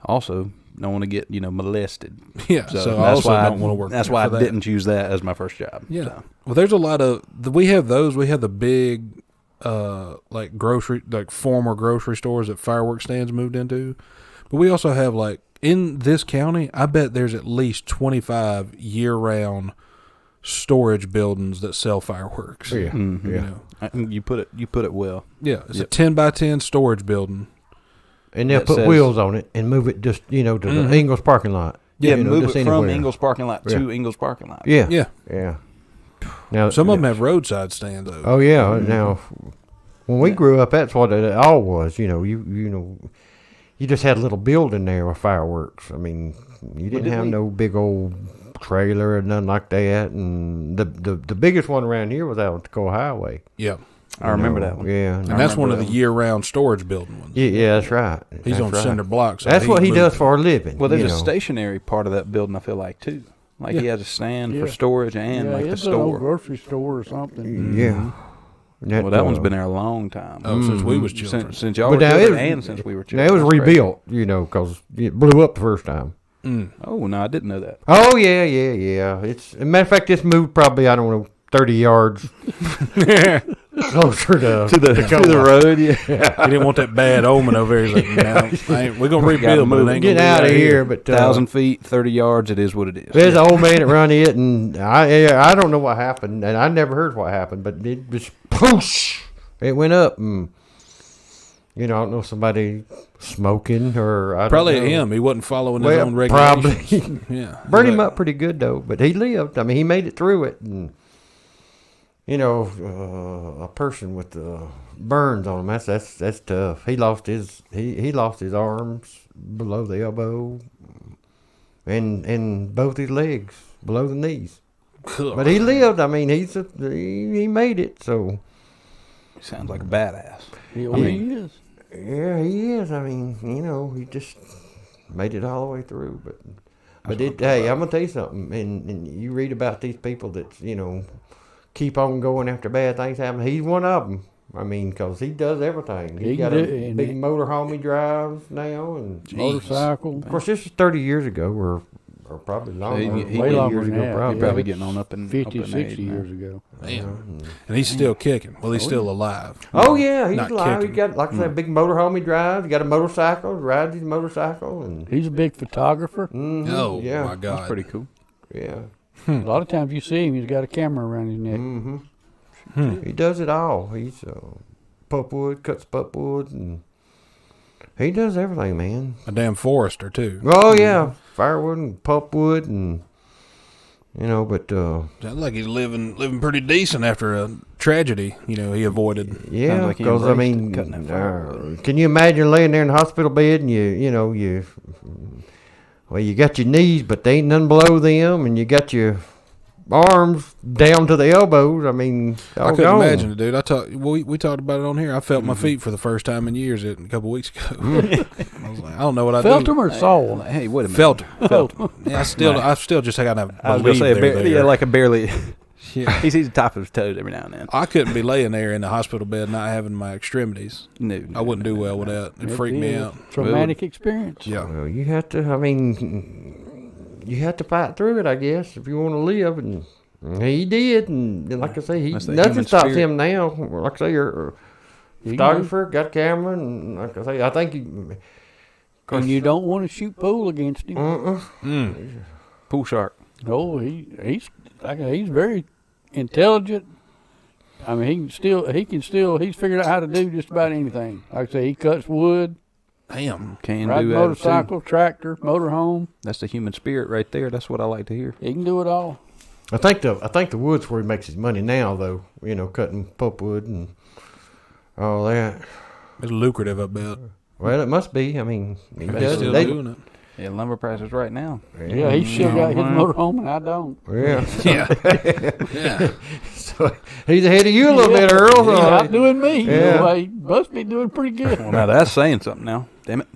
D: Also, don't want to get molested.
C: Yeah. So I also don't want to work
D: That's
C: there
D: why
C: for
D: I
C: that.
D: didn't choose that as my first job.
C: Yeah.
D: So.
C: Well, there's a lot of we have those. We have the big, like former grocery stores that fireworks stands moved into, but we also have in this county. I bet there's at least 25 year-round storage buildings that sell fireworks.
B: Oh, yeah.
D: Mhm.
B: Yeah.
D: You put it well.
C: Yeah. It's
D: Yep.
C: a 10 by 10 storage building.
B: And they'll
D: That
B: put
D: says-
B: wheels on it and move it just, to the Ingles parking lot.
D: Yeah,
B: You know,
D: move
B: just
D: it from
B: anywhere.
D: Ingles parking lot
B: Yeah.
D: to Ingles parking lot.
B: Yeah.
C: Yeah.
B: Yeah. Now
C: Some of them have roadside stands though.
B: Oh yeah. Now, when we grew up, that's what it all was. You just had a little building there with fireworks. I mean, you didn't have no big old trailer or nothing like that. And the biggest one around here was out on Tacoma Highway.
C: Yeah.
D: I remember that one.
B: Yeah.
C: And that's one of the year-round storage building ones.
B: Yeah, that's right.
C: He's
B: That's
C: on
B: right.
C: cinder blocks. So
B: That's what he
C: moved
B: does
C: it.
B: for a living.
D: Well, there's
B: you
D: a
B: know.
D: stationary part of that building, I feel like, too. Like, he has a stand for
A: Yeah.
D: storage and, the
A: it's an old
D: store.
A: grocery store or something.
B: Yeah.
D: Well, that one's been there a long time.
C: Oh, since we was children.
D: Since y'all
B: But
D: were
B: now
D: children
B: it-
D: and since we were
B: Now
D: children.
B: it was
D: That's crazy.
B: rebuilt, because it blew up the first time.
D: Oh, no, I didn't know that.
B: Oh yeah. It's a matter of fact, this moved probably 30 yards closer to
D: the road, yeah.
C: He didn't want that bad omen over here. He's like, no, we're going to rebuild, but it ain't
B: Get
C: gonna be
B: out of here. But
D: 1,000 feet, 30 yards, it is what it is.
B: there's an old man that run it, and I don't know what happened, and I never heard what happened, but it just poosh, it went up, and I don't know, somebody smoking or I
C: Probably
B: don't know.
C: him. He wasn't following his
B: Well,
C: own regulations.
B: probably.
C: Yeah.
B: Burned him up pretty good though, but he lived. I mean, he made it through it, and a person with burns on him, that's tough. He lost his arms below the elbow, and both his legs below the knees. But he lived. I mean, he made it. So
D: Sounds like a badass.
A: He is.
B: yeah, he is. I mean, he just made it all the way through. But hey, I'm gonna tell you something. And you read about these people that keep on going after bad things happen. He's one of them. I mean, because he does everything.
A: He
B: He's got
A: can
B: a
A: do it, and
B: big
A: he-
B: motorhome he drives now, and
A: Motorcycle.
B: of course, this is 30 years ago, or probably longer.
D: he-
A: way
B: 20
A: longer
B: years
A: than
B: ago,
A: that,
B: probably.
D: Probably getting on up in
A: 50,
D: up in
A: 60
D: age now.
A: years ago.
C: Damn. And he's still kicking. Well, he's still alive.
B: Oh yeah, he's
C: Not
B: alive. He
C: kicking.
B: got, like I said, a big motorhome he drives. He got a motorcycle. Rides his motorcycle, and
A: He's a big photographer.
C: Oh,
B: yeah,
C: my God.
D: That's pretty cool.
B: yeah.
A: A lot of times you see him, he's got a camera around his neck.
B: He does it all. He's pulpwood, cuts pulpwood, and He does everything, man.
C: A damn forester too.
B: Oh yeah, firewood and pulpwood and but
C: Sounds like he's living pretty decent after a tragedy. He avoided.
B: yeah,
D: like he
B: because
D: embraced cutting that firewood.
B: can you imagine laying there in the hospital bed and you got your knees, but they ain't none below them, and you got your arms down to the elbows. I mean,
C: I couldn't imagine it, dude. We talked about it on here. I felt my feet for the first time in years a couple weeks ago. I was like, I don't know what I
A: Felt
C: do.
A: them or saw them?
D: Hey, wait a minute.
C: Felt 'em. Yeah, I still just gotta
D: I was
C: believe
D: gonna say,
C: they're there.
D: yeah, like a barely.
C: Yeah.
D: He sees the top of his toes every now and then.
C: I couldn't be laying there in the hospital bed not having my extremities.
D: No,
C: I wouldn't do well with that. It'd freak me out.
A: Traumatic experience.
C: Yeah.
B: Well, you have to. I mean, you have to fight through it, I guess, if you want to live. And he did. And like I say,
D: That's the
B: nothing
D: human
B: stops
D: spirit.
B: him now. Like I say, you're a photographer, got a camera, and like I say, I think you.
A: And you don't want to shoot pool against him.
D: Pool shark.
A: No, he's very intelligent. I mean, he's figured out how to do just about anything. Like I say, he cuts wood,
C: Damn.
D: Can
A: rides
D: do that
A: motorcycle,
D: too.
A: tractor, motorhome.
D: That's the human spirit right there. That's what I like to hear.
A: He can do it all.
B: I think the wood's where he makes his money now, though. Cutting pulpwood and all that.
C: It's lucrative, I bet.
B: Well, it must be. I mean, he
C: He's
B: does.
C: still
B: They-
C: doing it.
D: Yeah, lumber prices right now.
A: Yeah, he's still got his
D: Mhm.
A: motorhome, and I don't.
B: Yeah.
C: Yeah. Yeah.
B: So he's ahead of you a little bit, Earl.
A: He's
B: So
A: outdoing me.
B: Yeah.
A: He must be doing pretty good.
D: Well, now that's saying something now. Damn it.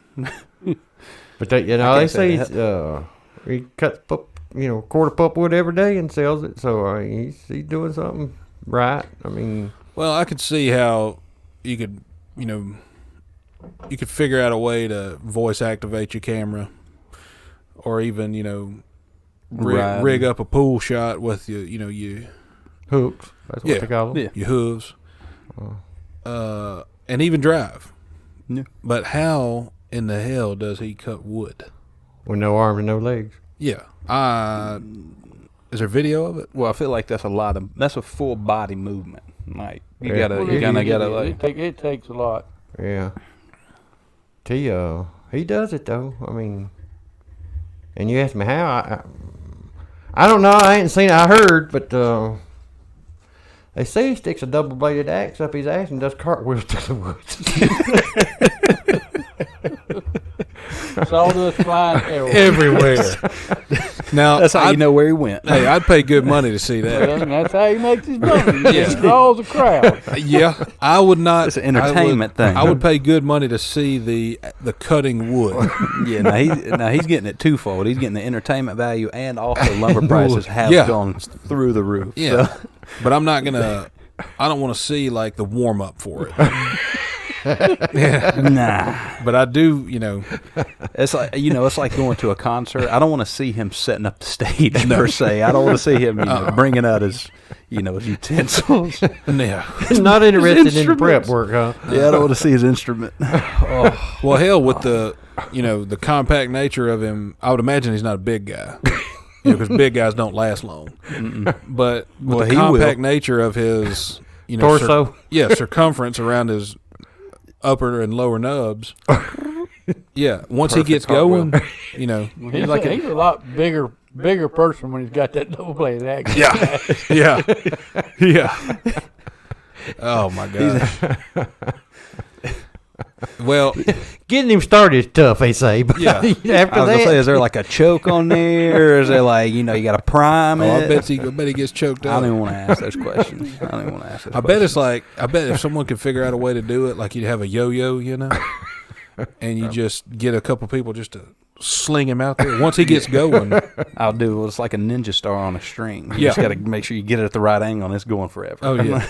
B: But they
D: can't
B: say
D: say
B: he cuts quarter pulpwood every day and sells it. So he's doing something right. I mean,
C: Well, I could see how you could, you could figure out a way to voice activate your camera, or even
D: Right.
C: rig up a pool shot with your
B: hooks. That's what
C: Yeah.
B: they call them.
D: Yeah.
C: your hooves, and even drive.
D: Yeah.
C: But how in the hell does he cut wood?
B: With no arms and no legs.
C: Yeah. Is there video of it?
D: Well, I feel like that's a full body movement. Like you
B: Yeah.
D: gotta,
A: Well,
D: you gotta like.
A: it takes a lot.
B: Yeah. He does it though. I mean, and you asked me how. I don't know. I ain't seen it. I heard, but they say he sticks a double-bladed axe up his ass and does cartwheels through the woods.
A: Sawdust flying
C: Everywhere. Now
D: That's how you know where he went.
C: Hey, I'd pay good money to see that.
A: And that's how he makes his money. He just draws a crowd.
C: Yeah, I would not.
D: It's an entertainment thing.
C: I would pay good money to see the cutting wood.
D: Yeah, now he's getting it twofold. He's getting the entertainment value, and also lumber prices have
C: Yeah.
D: gone through the roof.
C: Yeah,
D: So,
C: but I'm not gonna. I don't want to see like the warm up for it.
D: nah,
C: But I do,
D: it's like it's like going to a concert. I don't want to see him setting up the stage per se. I don't want to see him bringing out his his utensils.
C: yeah.
B: Not interested in the
D: instruments.
B: prep work, huh?
D: Yeah, I don't want to see his instrument.
C: Well, hell, with the the compact nature of him, I would imagine he's not a big guy. Because big guys don't last long. But with
D: Well,
C: the
D: he will.
C: compact nature of his,
B: Torso.
C: circumference around his upper and lower nubs. Yeah, once he gets
D: cartwheel.
C: going,
A: He's a lot bigger person when he's got that double-bladed axe.
C: yeah, yeah. Oh my god. Well,
B: Getting him started is tough, they say. But
C: Yeah.
B: after
D: I was gonna
B: that,
D: say, is there like a choke on there? Or is there like you got to prime it?
C: I bet he gets choked
D: I
C: up.
D: don't even want to ask those questions. I don't even want to ask those
C: I bet it's like if someone could figure out a way to do it, like you'd have a yo-yo, and you just get a couple people just to sling him out there. Once he gets going,
D: I'll do. It's like a ninja star on a string. You
C: Yeah.
D: just got to make sure you get it at the right angle, and it's going forever.
C: oh yeah,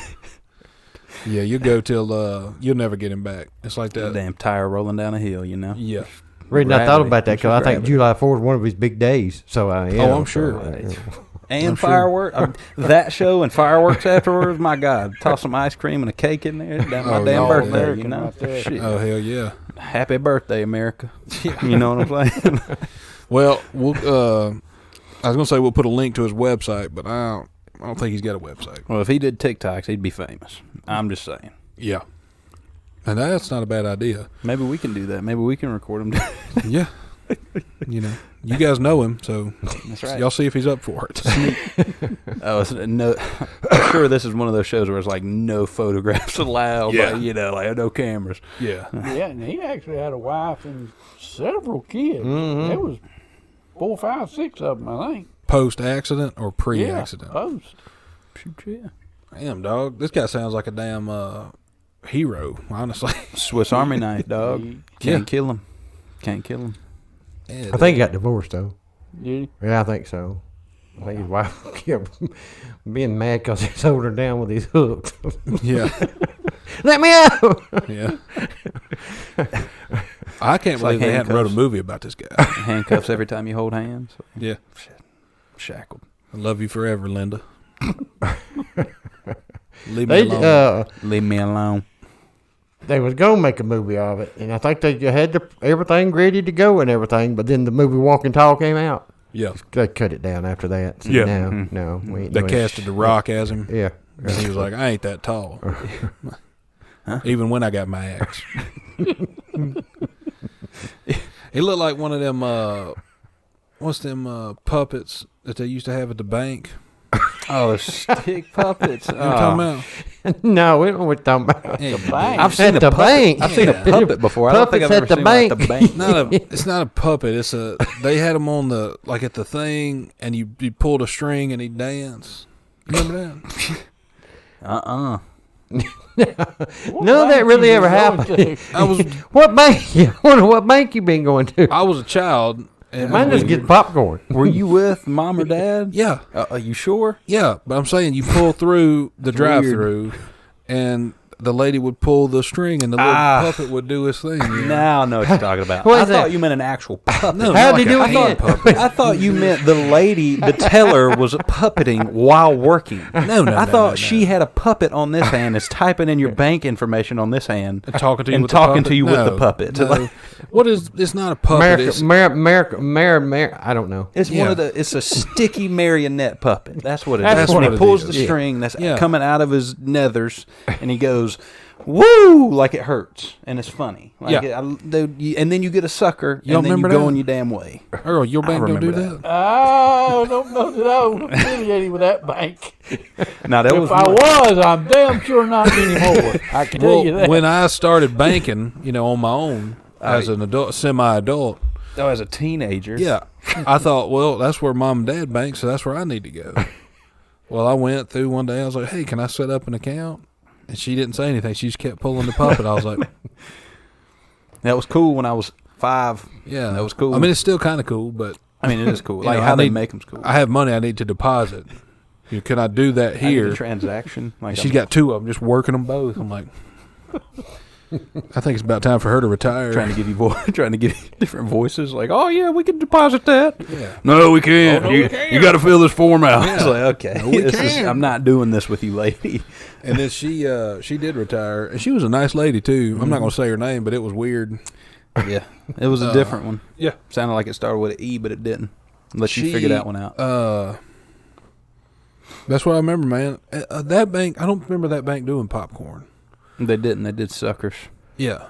C: yeah, you go till you'll never get him back. It's like that.
D: Damn tire rolling down a hill,
C: Yeah.
B: reason I thought
D: Gravity.
B: about that because I think
D: Gravity.
B: July 4th is one of his big days. So
C: I'm sure.
D: And
C: I'm sure.
D: fireworks. That show and fireworks afterwards. My God, toss some ice cream and a cake in there. That's my
C: Oh,
D: damn
C: yeah.
D: birthday.
A: American right there.
D: Shit.
C: Oh hell yeah. Happy
D: Birthday, America. You know what I'm saying?
C: Well, I was gonna say we'll put a link to his website, but I don't think he's got a website.
D: Well, if he did TikToks, he'd be famous. I'm just saying.
C: Yeah. And that's not a bad idea.
D: Maybe we can do that. Maybe we can record him.
C: Yeah. You guys know him, so
D: That's right.
C: y'all see if he's up for it.
D: No, I'm sure this is one of those shows where it's like no photographs allowed.
C: Yeah.
D: Like no cameras.
C: Yeah.
A: Yeah, and he actually had a wife and several kids.
B: Mhm.
A: There was 4, 5, 6 of them, I think.
C: Post-accident or pre-accident?
A: Yeah, post.
D: Shoot, yeah.
C: Damn, dog. This guy sounds like a damn hero, honestly.
D: Swiss Army knife, dog. Can't kill him. Can't kill him.
C: Yeah,
B: I think he got divorced though.
A: Did
B: Yeah, I think so. I think his wife kept being mad because he sold her down with his hooks.
C: Yeah.
B: Let me out!
C: Yeah. I can't believe
D: like
C: they hadn't wrote a
D: handcuffs.
C: movie about this guy.
D: Handcuffs every time you hold hands.
C: Yeah.
D: Shackled.
C: I love you forever, Linda. Leave me
B: They
C: alone.
D: Leave me alone.
B: they was gonna make a movie of it, and I think they had everything ready to go and everything. But then the movie Walking Tall came out.
C: Yeah.
B: They cut it down after that. So
C: Yeah.
B: No, we ain't
C: They
B: doing
C: casted The Rock as him.
B: Yeah.
C: And he was like, I ain't that tall.
D: Huh?
C: Even when I got my axe. He looked like one of them, what's them puppets that they used to have at the bank?
D: Oh, the stick puppets.
C: You know what I'm talking about?
B: No, we don't know what we're talking about.
C: Yeah,
A: bank.
D: I've seen
B: At
D: a
B: the
D: puppet.
B: bank.
D: I've seen a puppet before. I don't think I've
B: Puppets
D: ever
B: at the
D: seen one at the
B: bank.
D: bank.
C: it's not a puppet. It's they had him on at the thing, and you pulled a string and he'd dance. Remember that?
B: None of that really ever happened.
C: I was
B: What bank? I wonder what bank you been going to.
C: I was a child. And
B: Mine just get popcorn.
D: Were you with mom or dad?
C: Yeah,
D: Are you sure?
C: yeah. But I'm saying you pull through the drive-through, and the lady would pull the string, and the little puppet would do his thing. You know?
D: Now I know what you're talking about.
B: What
D: I
B: is
D: thought
B: that?
D: you meant an actual puppet.
C: No,
B: How'd
C: not
B: he do
C: a
B: it
C: hand
B: then?
C: puppet.
D: I thought you meant the lady, the teller, was puppeting while working.
C: No,
D: I thought she had a puppet on this hand, is typing in your bank information on this hand,
C: And talking to you
D: and
C: with
D: talking
C: the
D: to you
C: puppet?
D: with the puppet.
C: No. What is? It's not a puppet.
B: America. I don't know.
D: It's
C: Yeah.
D: one of the. It's a sticky marionette puppet. That's what it
B: That's
D: is.
B: what
D: And he
C: it
D: pulls
C: is.
D: the
C: Yeah.
D: string that's
C: Yeah.
D: coming out of his nethers, and he goes, "Woo!" like it hurts, and it's funny. Like
C: Yeah.
D: and then you get a sucker,
C: Y'all
D: and then you
C: remember
D: go
C: that?
D: on your damn way.
C: Earl, your bank don't do
D: remember
C: that.
A: I don't know that I was affiliated with that bank.
D: Now that was
A: If I was, I'm damn sure not anymore. I can tell you that.
C: When I started banking, on my own as an adult, semi-adult,
D: as a teenager.
C: yeah, I thought, well, that's where mom and dad bank, so that's where I need to go. Well, I went through one day. I was like, hey, can I set up an account? And she didn't say anything. She just kept pulling the puppet. I was like,
D: That was cool when I was 5.
C: yeah,
D: That was cool.
C: I mean, it's still kind of cool, but
D: I mean, it is cool.
C: You
D: Like
C: know,
D: how
C: I
D: they
C: need-
D: make them cool.
C: I have money I need to deposit. Can I do that
D: I did
C: here?
D: a transaction. Like
C: She's got 2 of them, just working them both. I'm like, I think it's about time for her to retire.
D: trying to give you trying to give you different voices. Like, oh yeah, we can deposit that.
C: Yeah.
D: No, we can't.
C: Oh, no, we can't.
D: You got to fill this form out.
C: Yeah.
D: I was like, okay,
C: No, we
D: this is-
C: can't.
D: I'm not doing this with you, lady.
C: And then she did retire, and she was a nice lady too. I'm not gonna say her name, but it was weird.
D: Yeah, it was a different one.
C: Yeah.
D: Sounded like it started with an E, but it didn't. Unless you figured that one out.
C: That's what I remember, man. That bank, I don't remember that bank doing popcorn.
D: They didn't. They did suckers.
C: Yeah,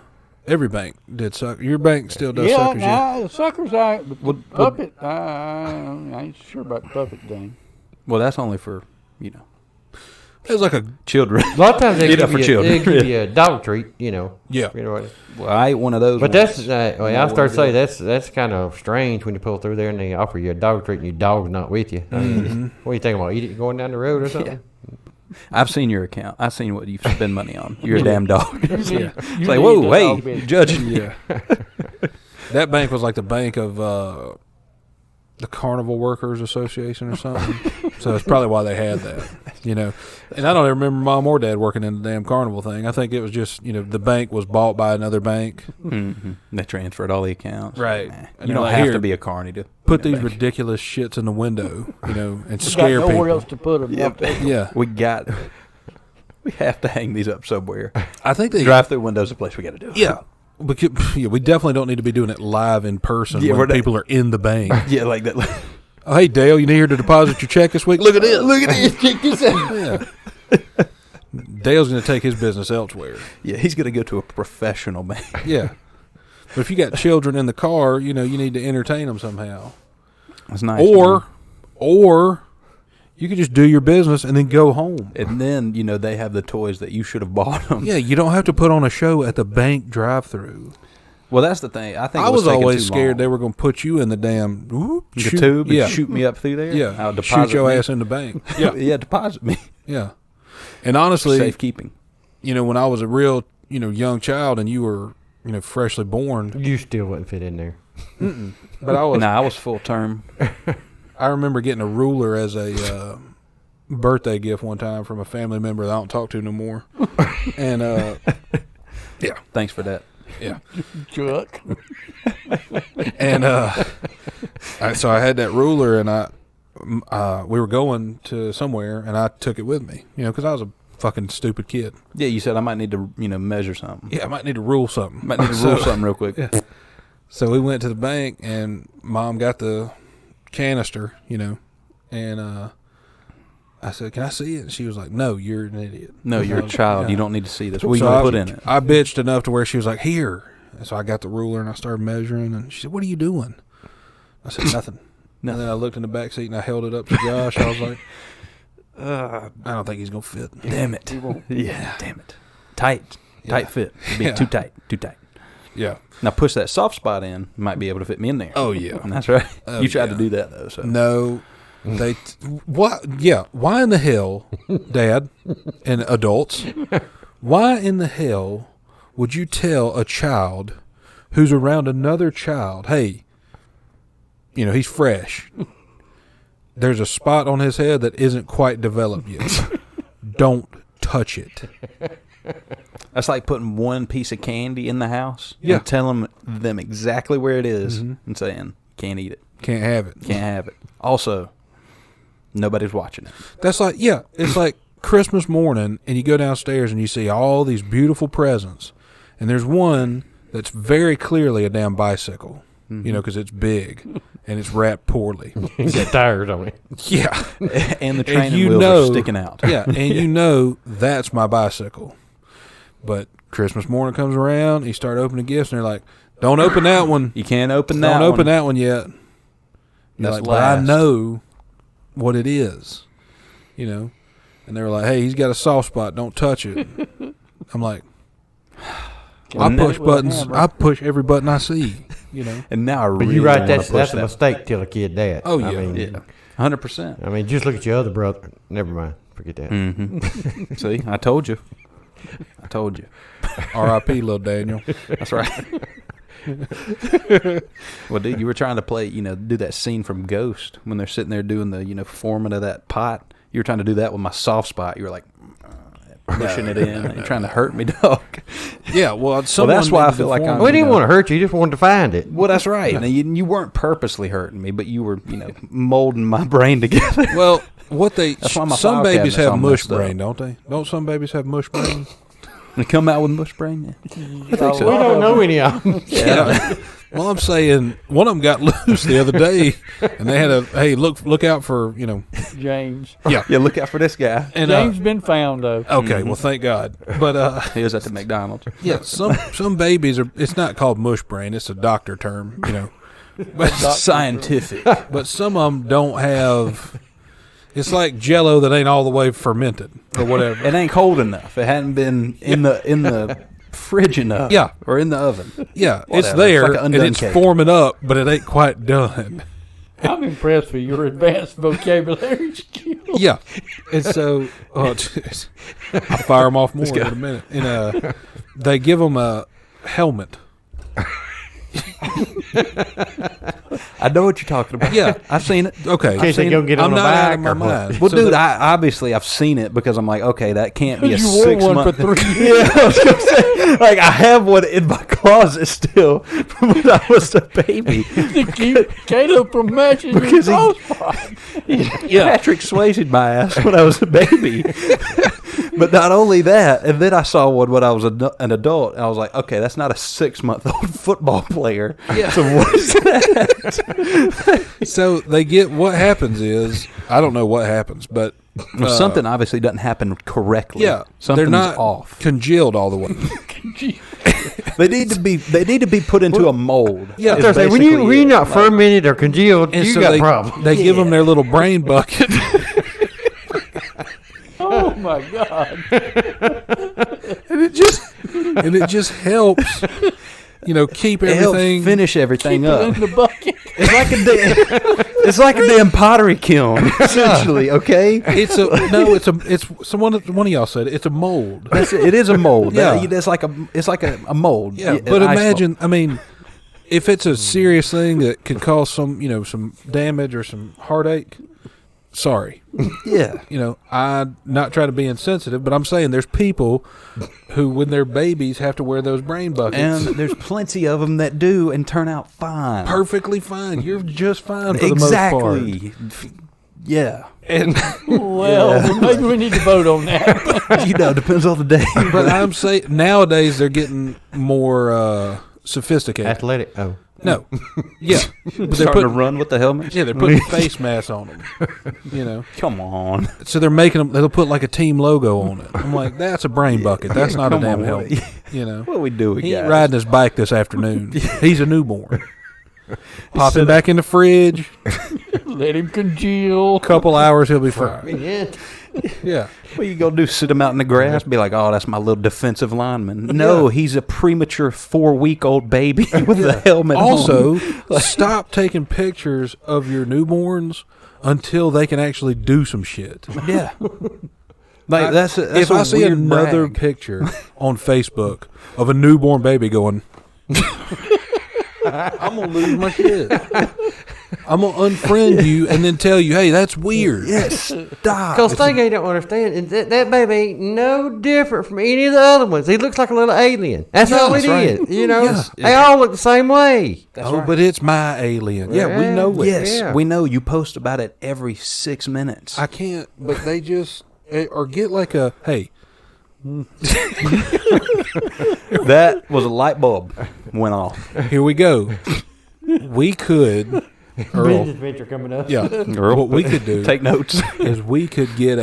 C: every bank did sucker. Your bank still does
A: yeah,
C: suckers. Yeah.
A: the suckers, but puppet, I ain't sure about the puppet thing.
D: Well, that's only for
C: It was like a
D: children.
B: A lot of times they
D: Get
B: give,
D: up for
B: you,
D: children.
B: they give you a dog treat,
C: yeah.
B: You know what?
D: Well, I ate one of those.
B: But
D: ones.
B: that's, I started to say that's kind of strange when you pull through there and they offer you a dog treat and your dog's not with you. I mean, what are you thinking about? Eat it going down the road or something?
D: I've seen your account. I've seen what you spend money on. You're a damn dog. It's
A: You
D: like,
A: need
D: whoa,
A: the
D: hey,
A: dog
D: you're
A: business.
D: judging.
C: Yeah. That bank was like the bank of the Carnival Workers Association or something. So that's probably why they had that, And I don't even remember mom or dad working in the damn carnival thing. I think it was just, the bank was bought by another bank.
D: Mm-hmm. They transferred all the accounts.
C: Right.
D: Nah,
C: And
D: you
C: they're
D: don't
C: like,
D: have
C: "Here,
D: to be a carny to
C: Put
D: win a
C: these
D: bank."
C: ridiculous shits in the window, and
A: We got
C: scare
A: nowhere
C: people.
A: else to put them.
D: Yeah.
C: Yeah.
D: We have to hang these up somewhere.
C: I think they
D: Drive-through windows, a place we got to do it.
C: Yeah. We definitely don't need to be doing it live in person
D: Yeah, we're
C: when
D: not-
C: people are in the bank.
D: Yeah, like that.
C: Oh, hey, Dale, you need here to deposit your check this week? Look at this.
B: Look at this. Check this out.
C: Yeah. Dale's going to take his business elsewhere.
D: Yeah, he's going to go to a professional bank.
C: Yeah. But if you got children in the car, you need to entertain them somehow.
D: That's nice.
C: Or you could just do your business and then go home.
D: And then, they have the toys that you should have bought them.
C: Yeah, you don't have to put on a show at the bank drive-thru.
D: Well, that's the thing. I think
C: I was always
D: too
C: scared
D: long.
C: they were going to put you in the damn
D: tube
C: yeah.
D: and shoot me up through there.
C: Yeah,
D: I'll deposit
C: shoot your
D: me.
C: ass in the bank. Yeah,
D: Yeah, deposit me.
C: yeah. And honestly,
D: Safekeeping.
C: When I was a real, young child and you were, freshly born,
B: You still wouldn't fit in there.
C: but I was.
D: I was full term.
C: I remember getting a ruler as a birthday gift one time from a family member that I don't talk to no more. And yeah,
D: Thanks for that.
C: yeah.
A: Chuck.
C: And so I had that ruler, and we were going to somewhere, and I took it with me, because I was a fucking stupid kid.
D: Yeah, you said I might need to, measure something.
C: Yeah, I might need to rule something.
D: Might need to rule something real quick.
C: Yeah. So we went to the bank, and Mom got the canister, and I said, "Can I see it?" And she was like, "No, you're an idiot.
D: No, you're a child.
C: Yeah.
D: You don't need to see this. What are you
C: So
D: going
C: I
D: to put in it?
C: I bitched enough to where she was like, "Here." And so I got the ruler and I started measuring, and she said, "What are you doing?" I said, "Nothing." And then I looked in the back seat and I held it up to Josh. I was like, I don't think he's gonna fit.
D: Damn it. Yeah. Damn it. Tight fit. It'd be
C: Yeah.
D: too tight.
C: Yeah.
D: Now push that soft spot in. You might be able to fit me in there.
C: Oh yeah.
D: And that's right.
C: Oh,
D: You tried
C: yeah.
D: to do that though. So
C: No. What? Yeah. Why in the hell, Dad, and adults? Why in the hell would you tell a child who's around another child, hey, he's fresh. There's a spot on his head that isn't quite developed yet. Don't touch it.
D: that's like putting one piece of candy in the house.
C: Yeah.
D: And telling them exactly where it is and saying, can't eat it.
C: Can't have it.
D: Can't have it. Also, nobody's watching it.
C: That's like, it's like Christmas morning, and you go downstairs and you see all these beautiful presents, and there's one that's very clearly a damn bicycle, because it's big and it's wrapped poorly.
B: He's got tires on it.
C: Yeah.
D: And the training wheels are sticking out.
C: Yeah, and that's my bicycle. But Christmas morning comes around, and you start opening gifts, and they're like, "Don't open that one.
D: You can't open that
C: Don't
D: one.
C: open that one yet." You're
D: That's
C: like, "But I
D: last.
C: know what it is," And they were like, "Hey, he's got a soft spot. Don't touch it." I'm like, I push buttons. I push every button I see.
D: And now I
B: But
D: really
B: you're right,
D: want to
B: that's
D: push
B: a
D: that.
B: mistake to tell a kid that.
C: Oh,
B: I
C: yeah.
B: mean,
D: Yeah. 100%.
B: I mean, just look at your other brother. Never mind. Forget that.
D: Mm-hmm. See, I told you.
C: R.I.P. Little Daniel.
D: That's right. Well, dude, you were trying to play, do that scene from Ghost when they're sitting there doing the, forming of that pot. You were trying to do that with my soft spot. You were like pushing it in. You're trying to hurt me, dog.
C: Yeah, well,
D: that's why I feel like I'm.
B: We didn't want to hurt you. You just wanted to find it.
D: Well, that's right. And you weren't purposely hurting me, but you were, molding my brain together.
C: Well,
D: That's why my
C: some
D: file
C: babies
D: cabinet's
C: have
D: all
C: mush
D: messed up.
C: brain, don't they? Don't some babies have mush brain?
D: They come out with mush brain. Yeah. I think
B: We
D: so.
B: don't know any of them.
C: Yeah. Well, I'm saying one of them got loose the other day, and they had look out for
A: James.
C: Yeah.
D: Look out for this guy.
C: And
A: James been found though.
C: okay, well, thank God. But
D: He was at the McDonald's.
C: yeah, some babies are. It's not called mush brain. It's a doctor term, But
D: Scientific.
C: but some of them don't have. It's like Jello that ain't all the way fermented or whatever.
D: It ain't cold enough. It hadn't been in the fridge enough.
C: Yeah.
D: Or in the oven.
C: Yeah, it's
D: Whatever.
C: there
D: It's like an
C: and
D: undone
C: it's
D: cake.
C: forming up, but it ain't quite done.
A: I'm impressed with your advanced vocabulary skills.
C: Yeah, and so I'll fire them off more in a minute. And they give them a helmet.
D: I know what you're talking about.
C: Yeah.
D: I've seen it.
C: Okay,
B: In case they go get
C: I'm
B: on the
C: not out
B: back
C: of my
B: or what?
C: mind.
D: Well,
C: So
D: dude,
C: the-
D: I've seen it because I'm like, okay, that can't be a
A: You wore
D: 6
A: one
D: month.
A: for 3 years.
D: Yeah, I was gonna say, like I have one in my closet still from when I was a baby.
A: To keep Caleb from matching your
D: Because he-
A: soft spot.
D: Patrick Swayze my ass when I was a baby. But not only that, and then I saw one when I was an adult, and I was like, okay, that's not a 6-month-old football player.
C: Yeah.
D: So what is that?
C: So they get what happens is I don't know what happens, but
D: Well, something obviously doesn't happen correctly.
C: Yeah,
D: something's
C: they're not
D: off.
C: congealed all the way.
D: They need to be put into a mold.
C: Yeah,
B: I was gonna say, when you're not fermented or congealed,
C: And
B: you
C: so
B: got
C: they,
B: a problem.
C: They give them their little brain bucket.
A: Oh my God!
C: and it just helps, keep
D: It helps
C: everything.
D: finish everything
A: Put
D: up.
A: it in the bucket.
D: It's like a damn pottery kiln, essentially. Okay,
C: It's one of y'all said it's a mold.
D: it is a mold.
C: Yeah.
D: It's like a mold.
C: Yeah,
D: an
C: but
D: ice
C: imagine, if it's a serious thing that could cause some damage or some heartache. Sorry.
D: mold. Yeah.
C: I'm not trying to be insensitive, but I'm saying there's people who, when they're babies, have to wear those brain buckets.
D: And there's plenty of them that do and turn out fine.
C: Perfectly fine. You're just fine for the most part.
D: Exactly. Yeah.
C: And
A: Well, maybe we need to vote on that.
D: Depends on the day.
C: but I'm saying nowadays they're getting more sophisticated.
B: Athletic. Oh.
C: No, yeah, but they're
D: Starting to
C: putting
D: run with the helmet.
C: they're putting face masks on them.
D: Come on.
C: So they're making them. They'll put like a team logo on it. I'm like, that's a brain bucket. That's not a
D: Come
C: damn
D: on,
C: helmet.
D: What we doing,
C: He ain't
D: guys?
C: riding his bike this afternoon. He's a newborn. Pop him back in the fridge.
A: Let him congeal.
C: Couple hours, he'll be fine.
B: Yeah.
C: Yeah.
D: What you gonna do? Sit him out in the grass? Be like, oh, that's my little defensive lineman. No, he's a premature 4-week-old baby with a helmet.
C: Also, stop taking pictures of your newborns until they can actually do some shit.
D: on. Yeah. Like that's
C: If I see another picture on Facebook of a newborn baby going, I'm gonna lose my shit. I'm gonna unfriend you and then tell you, hey, that's weird.
D: yes, stop.
B: Because thing they don't understand is that baby ain't no different from any of the other ones. He looks like a little alien. That's all it
D: that's right.
B: is. You know,
C: Yeah.
B: they all look the same way.
C: But it's my alien. Yeah, we know it.
D: Yes,
B: Yeah.
D: we know. You post about it every 6 minutes.
C: I can't, but they just, or get like a, hey,
D: That was a light bulb went off.
C: here we go. We could, Earl,
B: Business venture coming up.
C: yeah, what we could do
D: Take notes.
C: is we could get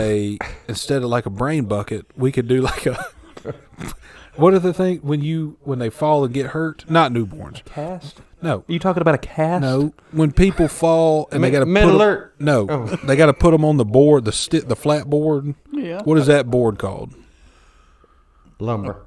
C: instead of like a brain bucket, we could do like a, what are the thing when they fall and get hurt? Not newborns.
D: Cast?
C: No.
D: Are you talking about a cast?
C: No, when people fall and they got to
B: Med
C: put 'em-
B: alert.
C: No,
B: Oh.
C: they got to put them on the board, the flat board.
A: Yeah.
C: What is that board called?
B: Lumber.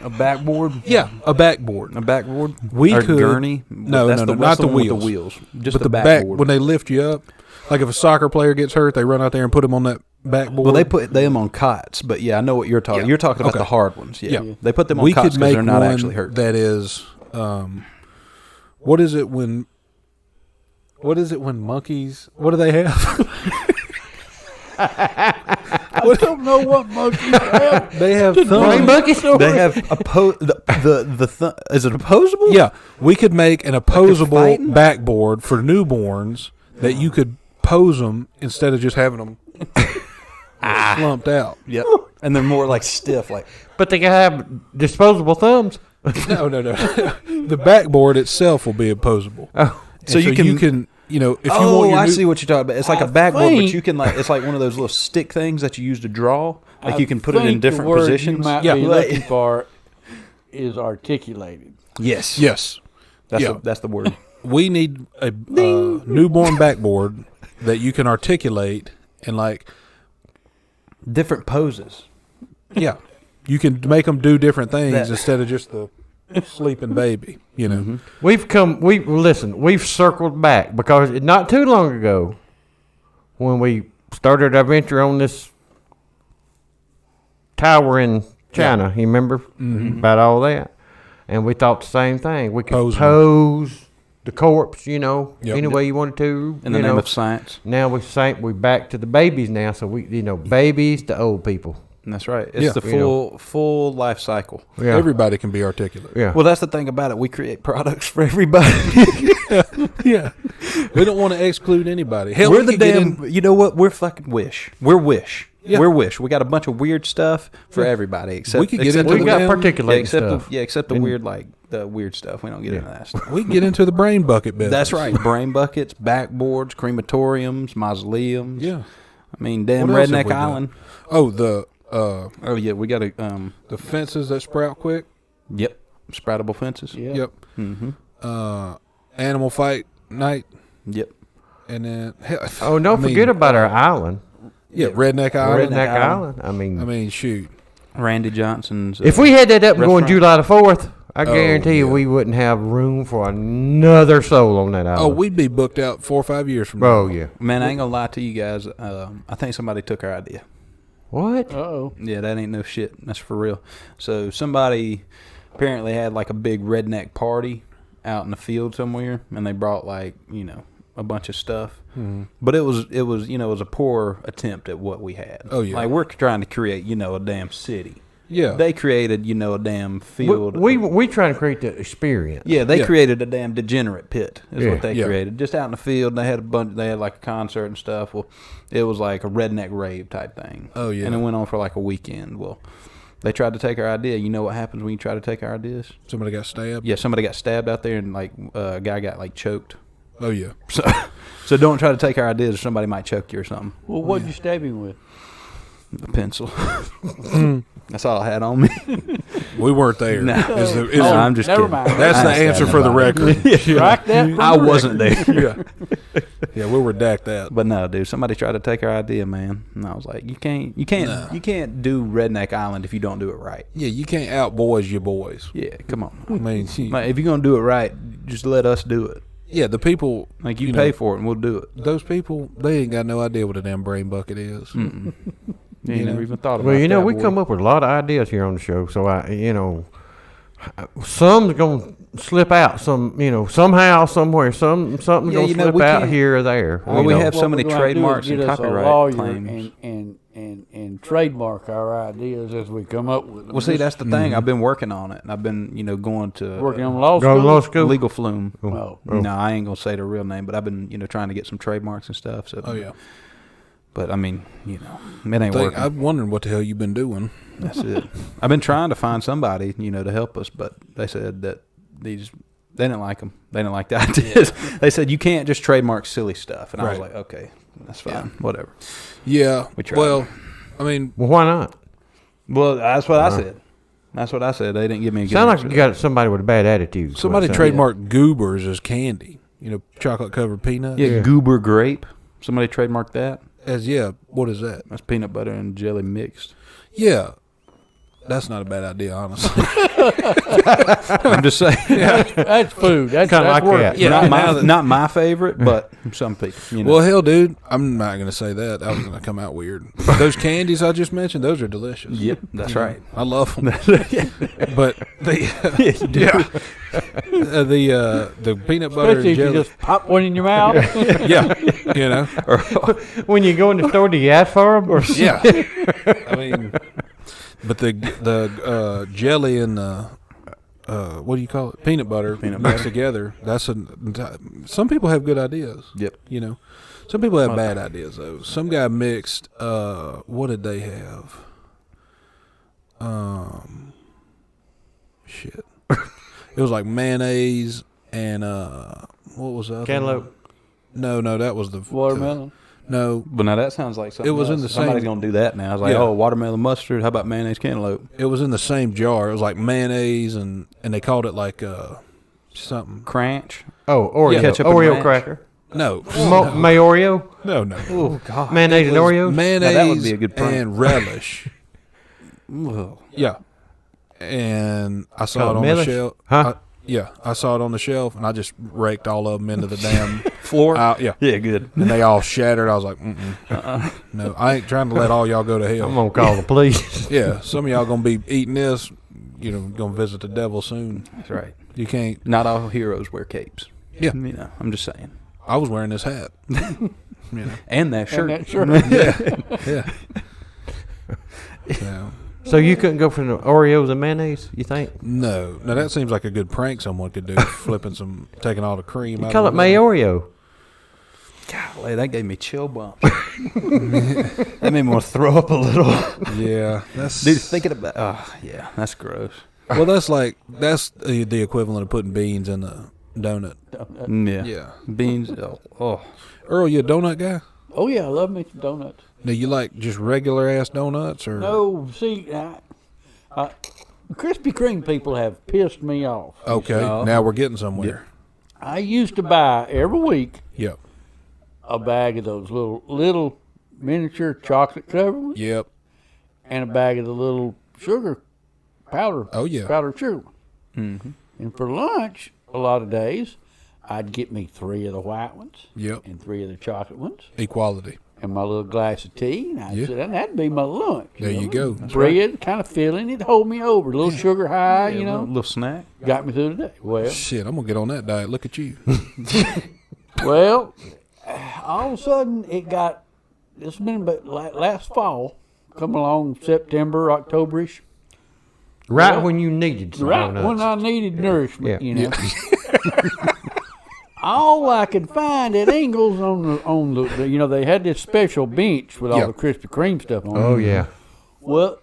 D: A backboard?
C: Yeah, a backboard.
D: A backboard?
C: We
D: or
C: could
D: gurney?
C: No,
D: that's
C: no,
D: the,
C: no,
D: that's
C: not the
D: one with
C: wheels.
D: the wheels. Just
C: But
D: the
C: back
D: backboard.
C: when they lift you up, like if a soccer player gets hurt, they run out there and put him on that backboard.
D: Well, they put them on cots, but yeah, I know what you're talking.
C: Yeah.
D: You're talking about
C: Okay.
D: the hard ones. Yeah,
C: Yeah.
D: they put them on
C: we
D: cots
C: could
D: because
C: make
D: they're not
C: one
D: actually hurt.
C: that is, what is it when monkeys? What do they have?
A: I don't know what monkeys have.
C: They have
B: Brain
C: thumbs.
B: buckets?
D: They have is it opposable?
C: Yeah, we could make an opposable
D: fighting?
C: backboard for newborns that you could pose them instead of just having them slumped out.
D: Yep. And they're more like stiff, like
B: But they can have disposable thumbs.
C: No. The backboard itself will be opposable.
B: Oh.
C: So you can if you
D: oh,
C: want your
D: I
C: new-
D: see what you're talking about. It's like
A: I
D: a backboard, but
A: think-
D: you can it's like one of those little stick things that you use to draw. Like you can put it in
A: think the
D: different
A: word
D: positions.
A: You might
C: Yeah.
A: be
D: Like-
A: looking for is articulated.
D: Yes,
C: Yes.
D: that's the word.
C: We need a newborn backboard that you can articulate and
D: Different poses.
C: yeah, you can make them do different things
D: That-
C: instead of just the sleeping baby. You know,
B: We've circled back because not too long ago when we started our venture on this tower in China, you remember about all that? And we thought the same thing. We could pose the corpse,
C: Yep.
B: any way you wanted to.
D: In the name of science.
B: Now we're back to the babies now, so we babies to old people.
D: And that's right. It's
C: Yeah.
D: the full life cycle.
B: Yeah.
C: everybody can be articulate.
B: Yeah.
D: Well, that's the thing about it. We create products for everybody.
C: Yeah, we don't want to exclude anybody. Hell,
D: We're
C: we
D: the
C: could get
D: damn.
C: in-
D: You know what? We're fucking Wish. We're Wish.
C: Yeah.
D: We're Wish. We got a bunch of weird stuff for everybody. Except
C: We could get
D: except
C: into
B: we
C: the
B: got
C: damn-
B: particulating
D: except
B: stuff.
D: except the weird the weird stuff. We don't get into that stuff.
C: we can get into the brain bucket business.
D: That's right. Brain buckets, backboards, crematoriums, mausoleums.
C: Yeah,
D: I mean, damn
C: What else have
D: Redneck
C: we done?
D: Island.
C: Oh, the
D: Oh yeah, we got to.
C: the fences that sprout quick.
D: Yep, sproutable fences.
A: Yeah.
C: Yep.
D: Mm-hmm.
C: Animal fight night,
D: Yep.
C: and then
B: Oh, don't forget about our island.
C: Redneck Island.
B: Redneck
D: Island.
B: Island.
C: I mean, shoot.
D: Randy Johnson's.
B: If we had that up and going
D: restaurant.
B: July the 4th, I guarantee you
C: yeah.
B: we wouldn't have room for another soul on that island.
C: Oh, we'd be booked out 4 or 5 years from now.
B: Oh, yeah.
D: Man, I ain't gonna lie to you guys. I think somebody took our idea.
B: What?
A: Uh-oh.
D: Yeah, that ain't no shit. That's for real. So somebody apparently had like a big redneck party out in the field somewhere, and they brought like a bunch of stuff.
C: Mm-hmm.
D: But it was it was a poor attempt at what we had.
C: Oh, yeah.
D: Like we're trying to create a damn city.
C: Yeah.
D: They created a damn field.
B: We trying to create the experience.
D: Yeah, they
C: Yeah.
D: created a damn degenerate pit. Is
B: Yeah.
D: what they
C: Yeah.
D: created. Just out in the field, they had a bunch. They had like a concert and stuff. Well, it was like a redneck rave type thing.
C: Oh, yeah.
D: and it went on for like a weekend. Well, they tried to take our idea. You know what happens when you try to take our ideas?
C: Somebody got stabbed.
D: Yeah, somebody got stabbed out there, and like a guy got like choked.
C: Oh, yeah.
D: So don't try to take our ideas, or somebody might choke you or something.
A: Well, what'd you stab him with?
D: The pencil. That's all I had on me.
C: We weren't there.
D: No.
C: Is
D: I'm just
A: never
D: kidding.
A: mind.
C: that's
D: I
C: the
D: ain't
C: answer
D: stabbing
C: for the
D: nobody.
C: record.
A: Strike that from
D: I
A: the
D: wasn't there.
C: Yeah, we'll redact that.
D: But no, dude, somebody tried to take our idea, man. And I was like, you can't do Redneck Island if you don't do it right.
C: Yeah, you can't out boys your boys.
D: Yeah, come on.
C: I mean,
D: Like, if you're gonna do it right, just let us do it.
C: yeah, the people,
D: Like you
C: know,
D: pay for it, and we'll do it.
C: those people, they ain't got no idea what a damn brain bucket is.
D: Mm-mm. You
C: You
D: never
C: know?
D: even thought about
B: Well,
D: that.
B: we
D: boy.
B: come up with a lot of ideas here on the show, so some's gonna slip out. Somehow, somewhere, something's gonna slip
D: we
B: out
D: can't-
B: here or there.
D: Well, we have so
A: What
D: many
A: we're gonna do is
D: trademarks
A: get
D: and
A: us a
D: copyright
A: lawyer
D: claims.
A: and trademark our ideas as we come up with them.
D: Well, see, that's the thing.
C: Mm-hmm.
D: I've been working on it, and I've been, going to
A: working on law
B: Go to
A: school.
B: law school.
D: Legal Flume.
A: Oh.
D: No, I ain't gonna say the real name, but I've been, trying to get some trademarks and stuff. So,
C: Oh, yeah.
D: But I mean, it ain't working.
C: I'm wondering what the hell you've been doing.
D: That's it. I've been trying to find somebody, to help us, but they said that they didn't like them. They didn't like the ideas. They said you can't just trademark silly stuff, and I was
C: Right.
D: like, okay, that's fine, whatever.
C: Yeah.
D: We tried.
C: Well, I mean,
B: Well, why not?
D: Well, that's what I said. That's what I said. They didn't give me a good
B: Sound like
D: answer
B: you
D: there.
B: got somebody with a bad attitude.
C: somebody
B: That's what it
C: trademarked goobers as candy. Chocolate covered peanuts.
D: Yeah,
B: Yeah.
D: goober grape. Somebody trademarked that.
C: What is that?
D: That's peanut butter and jelly mixed.
C: Yeah. That's not a bad idea, honestly.
D: I'm just saying.
A: That's food. That's
B: Kinda like
A: work.
B: that.
C: Yeah,
D: not,
C: now that-
D: not my favorite, but some people.
C: Well, hell, dude, I'm not going to say that. That was going to come out weird. Those candies I just mentioned, those are delicious.
D: Yep, that's right.
C: I love them. But the peanut butter
A: Especially
C: and
A: if you
C: jelly.
A: just pop one in your mouth.
C: Yeah,
B: is. When you go in the store, do you ask for them? Or
C: yeah. I mean, but the jelly and the what do you call it? Peanut butter mixed together. Some people have good ideas.
D: Yep.
C: Some people have bad ideas though. Some guy mixed. What did they have? Shit. It was like mayonnaise and what was that?
B: Cantaloupe.
C: No, that was the
A: Watermelon.
C: No,
D: But now that sounds like something.
C: It was in
D: else.
C: the
D: Somebody's
C: same-
D: gonna do that now. I was like,
C: Yeah.
D: oh, watermelon mustard. How about mayonnaise cantaloupe?
C: it was in the same jar. It was like mayonnaise and they called it like something.
D: Cranch.
B: Oh, Oreo.
D: Ketchup and
B: Oreo
D: ranch.
B: cracker.
C: No,
B: Mayoreo.
C: no.
D: Oh God.
B: Mayonnaise and Oreos.
C: Mayonnaise
D: Now that would be a good prank.
C: and relish.
D: Ugh.
C: Yeah, and I saw
B: Called
C: it on
B: Millish?
C: the shelf.
B: Huh?
C: I saw it on the shelf, and I just raked all of them into the damn
D: Floor.
C: Yeah,
D: Yeah, good.
C: and they all shattered. I was like, no, I ain't trying to let all y'all go to
B: I'm
C: hell.
B: gonna call the police.
C: Yeah, some of y'all gonna be eating this. Gonna visit the devil soon.
D: That's right.
C: You can't.
D: Not all heroes wear capes.
C: Yeah.
D: I'm just saying.
C: I was wearing this hat.
D: And that shirt.
A: And that shirt.
C: Yeah. Yeah.
B: So you couldn't go for the Oreos and mayonnaise? You think?
C: No, that seems like a good prank someone could do. Taking all the cream.
B: You
C: out
B: call it
C: of the
B: Mayoreo.
D: Golly, that gave me chill bumps. That made me want to throw up a little.
C: Yeah, that's
D: Dude, thinking about. Oh, yeah, that's gross.
C: well. That's the equivalent of putting beans in a donut.
D: Yeah.
C: Yeah.
D: Beans. Oh.
C: Earl, you a donut guy?
A: Oh yeah, I love me some donuts.
C: Now, you like just regular ass donuts, or
A: No, see, Krispy Kreme people have pissed me off.
C: Okay, now we're getting somewhere.
A: I used to buy every week
C: Yep.
A: a bag of those little miniature chocolate covered ones,
C: Yep.
A: and a bag of the little sugar powder.
C: Oh, yeah.
A: Powdered sugar. Mm-hmm. And for lunch, a lot of days, I'd get me 3 of the white ones.
C: Yep.
A: And 3 of the chocolate ones.
C: Equality.
A: And my little glass of tea, and I'd sit down, and that'd be my lunch.
C: There you go.
A: Bread, kind of filling, it'd hold me over. A little sugar high,
D: A little snack.
A: got me through the day. Well,
C: Shit, I'm gonna get on that diet. Look at you.
A: well, all of a sudden it's been about last fall, come along September, October-ish.
B: Right
A: Well,
B: when you needed some
A: Right
B: donuts.
A: when I needed nourishment,
B: Yeah.
A: All I could find at Ingles on the they had this special bench with all
C: Yeah.
A: the Krispy Kreme stuff on it.
B: Oh, yeah.
A: Well,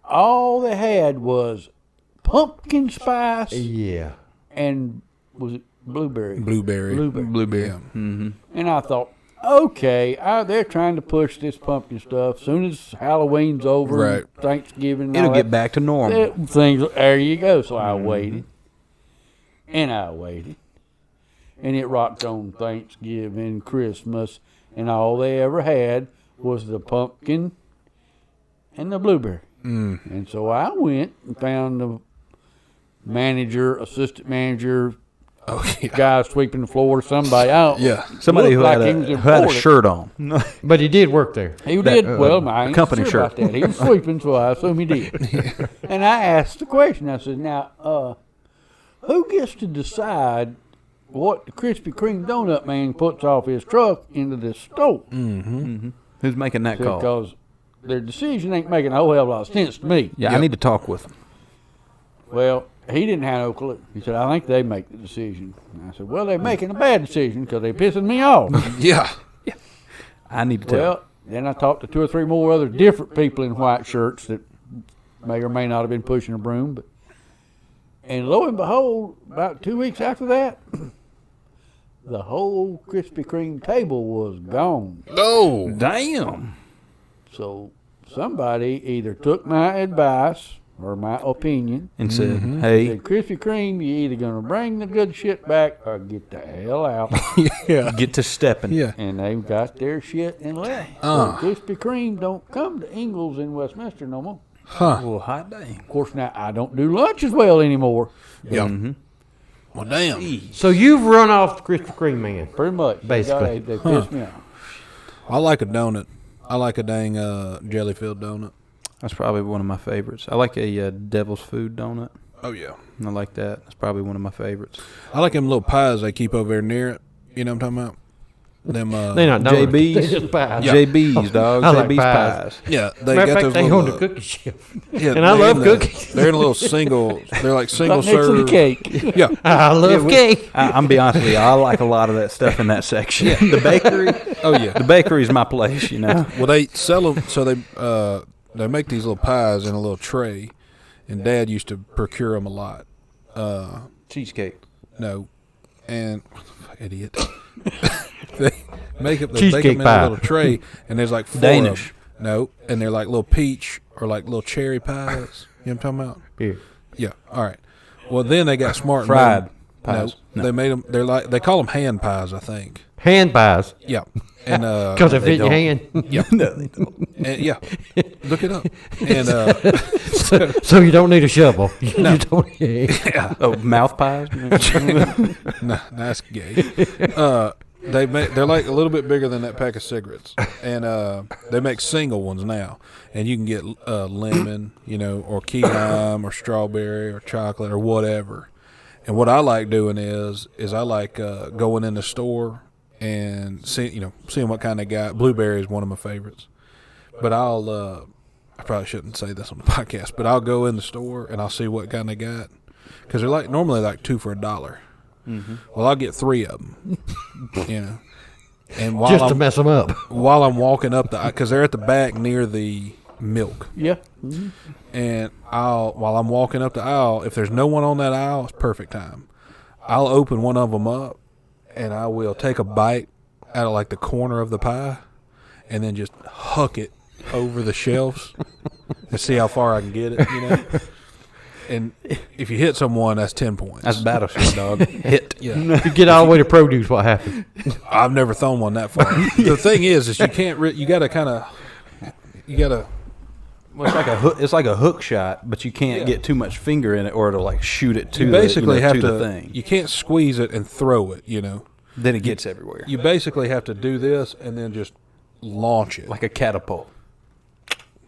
A: all they had was pumpkin spice
B: Yeah.
A: and was it blueberry?
C: Blueberry.
A: Blueberry.
C: Yeah.
A: And I thought, okay, they're trying to push this pumpkin stuff. Soon as Halloween's over,
C: Right.
A: and Thanksgiving, and
D: It'll
A: all
D: get
A: that,
D: back to normal.
A: things. There you go. So I waited, and I waited, and it rocked on Thanksgiving, Christmas, and all they ever had was the pumpkin and the blueberry. And so I went and found the manager, assistant manager, guy sweeping the floor, somebody out.
C: Yeah.
D: Somebody who
A: looked
D: had,
A: like he was
D: who had a
A: important.
D: shirt on.
B: But he did work there.
A: He did. Well, I ain't
D: company
A: sure
D: shirt.
A: about that. He was sweeping, so I assume he did. And I asked the question. I said, now, who gets to decide what the Krispy Kreme donut man puts off his truck into this store?
D: Who's making that call?
A: Because their decision ain't making a whole hell of a lot of sense to me.
D: Yeah, I
C: Yep.
D: need to talk with him.
A: Well, he didn't have no clue. He said, I think they make the decision. And I said, well, they're making a bad decision because they're pissing me off.
C: Yeah.
D: I need to tell him.
A: Well, then I talked to 2 or 3 more other different people in white shirts that may or may not have been pushing a broom. And lo and behold, about 2 weeks after that, the whole Krispy Kreme table was gone.
C: No.
D: Damn.
A: So somebody either took my advice or my opinion.
D: And said,
A: Said,
D: hey,
A: Krispy Kreme, you either going to bring the good shit back or get the hell out.
C: Yeah.
D: get to stepping.
C: Yeah.
A: And they got their shit and left. So Krispy Kreme don't come to Ingalls in Westminster no more.
D: Well, hot dang.
A: Of course, now I don't do lunch as well anymore.
C: Yeah. Well, damn.
B: So you've run off the Krispy Kreme man.
A: Pretty much.
B: Basically.
A: They pissed me off.
C: I like a donut. I like a dang jelly-filled donut.
D: That's probably one of my favorites. I like a Devil's Food donut.
C: Oh, yeah.
D: I like that. That's probably one of my favorites.
C: I like them little pies they keep over there near it. You know what I'm talking about? Them,
B: They're not donuts.
D: JB's.
B: They're just pies.
D: JB's, dog.
B: I like
D: JB's
B: pies.
D: pies.
C: yeah, they
B: Matter of
C: got
B: fact,
C: those
B: they
C: little,
B: own the cookie shelf.
C: yeah,
B: and I
C: they're
B: love
C: in
B: cookies.
C: They're in a little single, they're like single
A: Right next to the
C: serve.
A: cake.
C: Yeah.
B: I love cake.
D: I'm be honest with you. I like a lot of that stuff in that section. The bakery.
C: Oh, yeah.
D: The bakery's my place, you know.
C: Well, they sell them, so they make these little pies in a little tray, and Dad used to procure them a lot.
D: Cheesecake.
C: No, and idiot. They make them
B: Cheesecake
C: in
B: pie.
C: a little tray, and there's like 4
D: Danish.
C: of them. No, and they're like little peach or like little cherry pies. You know what I'm talking about?
B: Yeah.
C: Yeah. All right. Well, then they got smart. and
D: Fried
C: made 'em-
D: pies.
C: No, they made them. They're like they call them hand pies, I think.
B: Hand pies.
C: Yeah. And
B: Because they fit your
D: don't.
B: hand.
C: yeah,
D: No, they don't.
C: and, yeah. Look it up. And
B: so you don't need a shovel. You don't.
D: Oh, mouth pies?
C: nah, that's gay. They're like a little bit bigger than that pack of cigarettes, and they make single ones now, and you can get lemon, or key lime, or strawberry, or chocolate, or whatever. And what I like doing is I like going in the store and seeing what kind they got. Blueberry is one of my favorites, but I probably shouldn't say this on the podcast, but I'll go in the store and I'll see what kind they got, because they're normally like 2 for $1. Mm-hmm. Well, I'll get 3 of them, and
B: Just to mess them up.
C: while I'm walking up because they're at the back near the milk,
A: Yeah.
C: and while I'm walking up the aisle, if there's no one on that aisle, it's perfect time. I'll open one of them up, and I will take a bite out of like the corner of the pie, and then just huck it over the shelves and see how far I can get it, you know. And if you hit someone, that's 10 points.
D: That's battleship, dog. Hit.
C: Yeah.
B: If you get all the way to produce, what happens?
C: I've never thrown one that far. The thing is you can't. You got to kind of. You got to.
D: Well, it's like a hook shot, but you can't get too much finger in it, or it'll like shoot it to.
C: You basically have to.
D: The thing.
C: You can't squeeze it and throw it. You know.
D: Then it gets everywhere.
C: You basically have to do this and then just launch it
D: Like a catapult.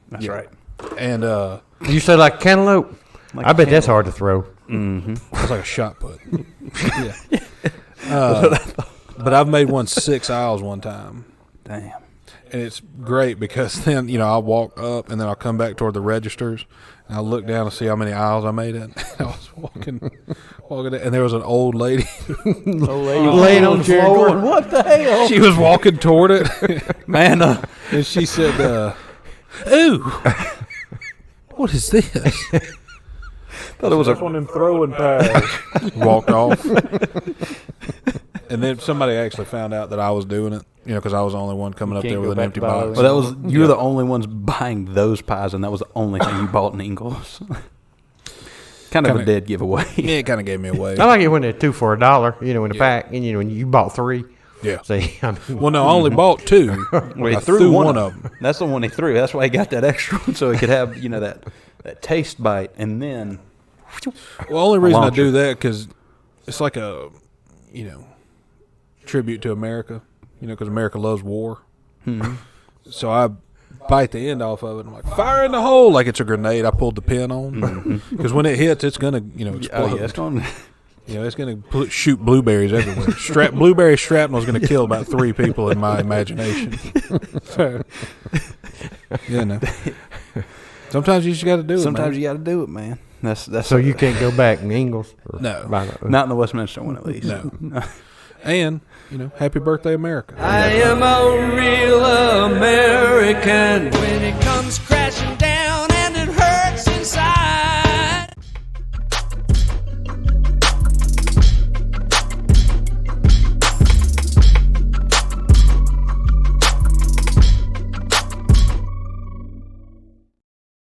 D: That's right.
C: And
B: You say like cantaloupe?
D: Like
B: I bet that's
D: cantaloupe.
B: hard to throw.
C: it's like a shot put. Yeah. But I've made one 6 aisles one time.
D: Damn.
C: And it's great because then, you know, I'll walk up and then I'll come back toward the registers and I'll look down and see how many aisles I made it. I was walking and there was an old lady.
B: Laying on the
A: chair
B: floor.
A: going, what the hell?
C: She was walking toward it.
D: Man,
C: And she said, ooh, what is this?
D: thought it was
A: One of them throwing pies.
C: Walked off. And then somebody actually found out that I was doing it, you know, because I was the only one coming up
A: can't
C: there
A: go
C: with an
A: back
C: empty
A: to buy
C: box.
A: those.
D: Well, that was you were the only ones buying those pies, and that was the only thing you bought in Ingles. kind of a dead giveaway.
C: Yeah, it kind of gave me away.
B: I like it when they're 2 for $1, you know, in a pack, and you know, when you bought 3.
C: Yeah.
B: See, I mean,
C: Well, no, I only bought 2.
D: Well,
C: I threw one of them.
D: That's the one he threw. That's why he got that extra one, so he could have, you know, that taste bite, and then.
C: Well, the only reason I
D: launcher.
C: do that because it's like a, you know, tribute to America, you know, because America loves war. So I bite the end off of it. And I'm like, fire in the hole, like it's a grenade. I pulled the pin on because when it hits, it's gonna, you know, explode.
D: Oh yeah, it's going.
C: You know, it's gonna shoot blueberries everywhere. Blueberry shrapnel is gonna kill about 3 people in my imagination. So, you know, sometimes you just got to do it.
D: Sometimes
C: man.
D: you got to do it, man. That's
B: so you can't go back in Ingles? Or
C: No.
B: buy those?
D: not in the Westminster one at least.
C: No. And, you know, happy birthday, America.
E: I am a real American when it comes crashing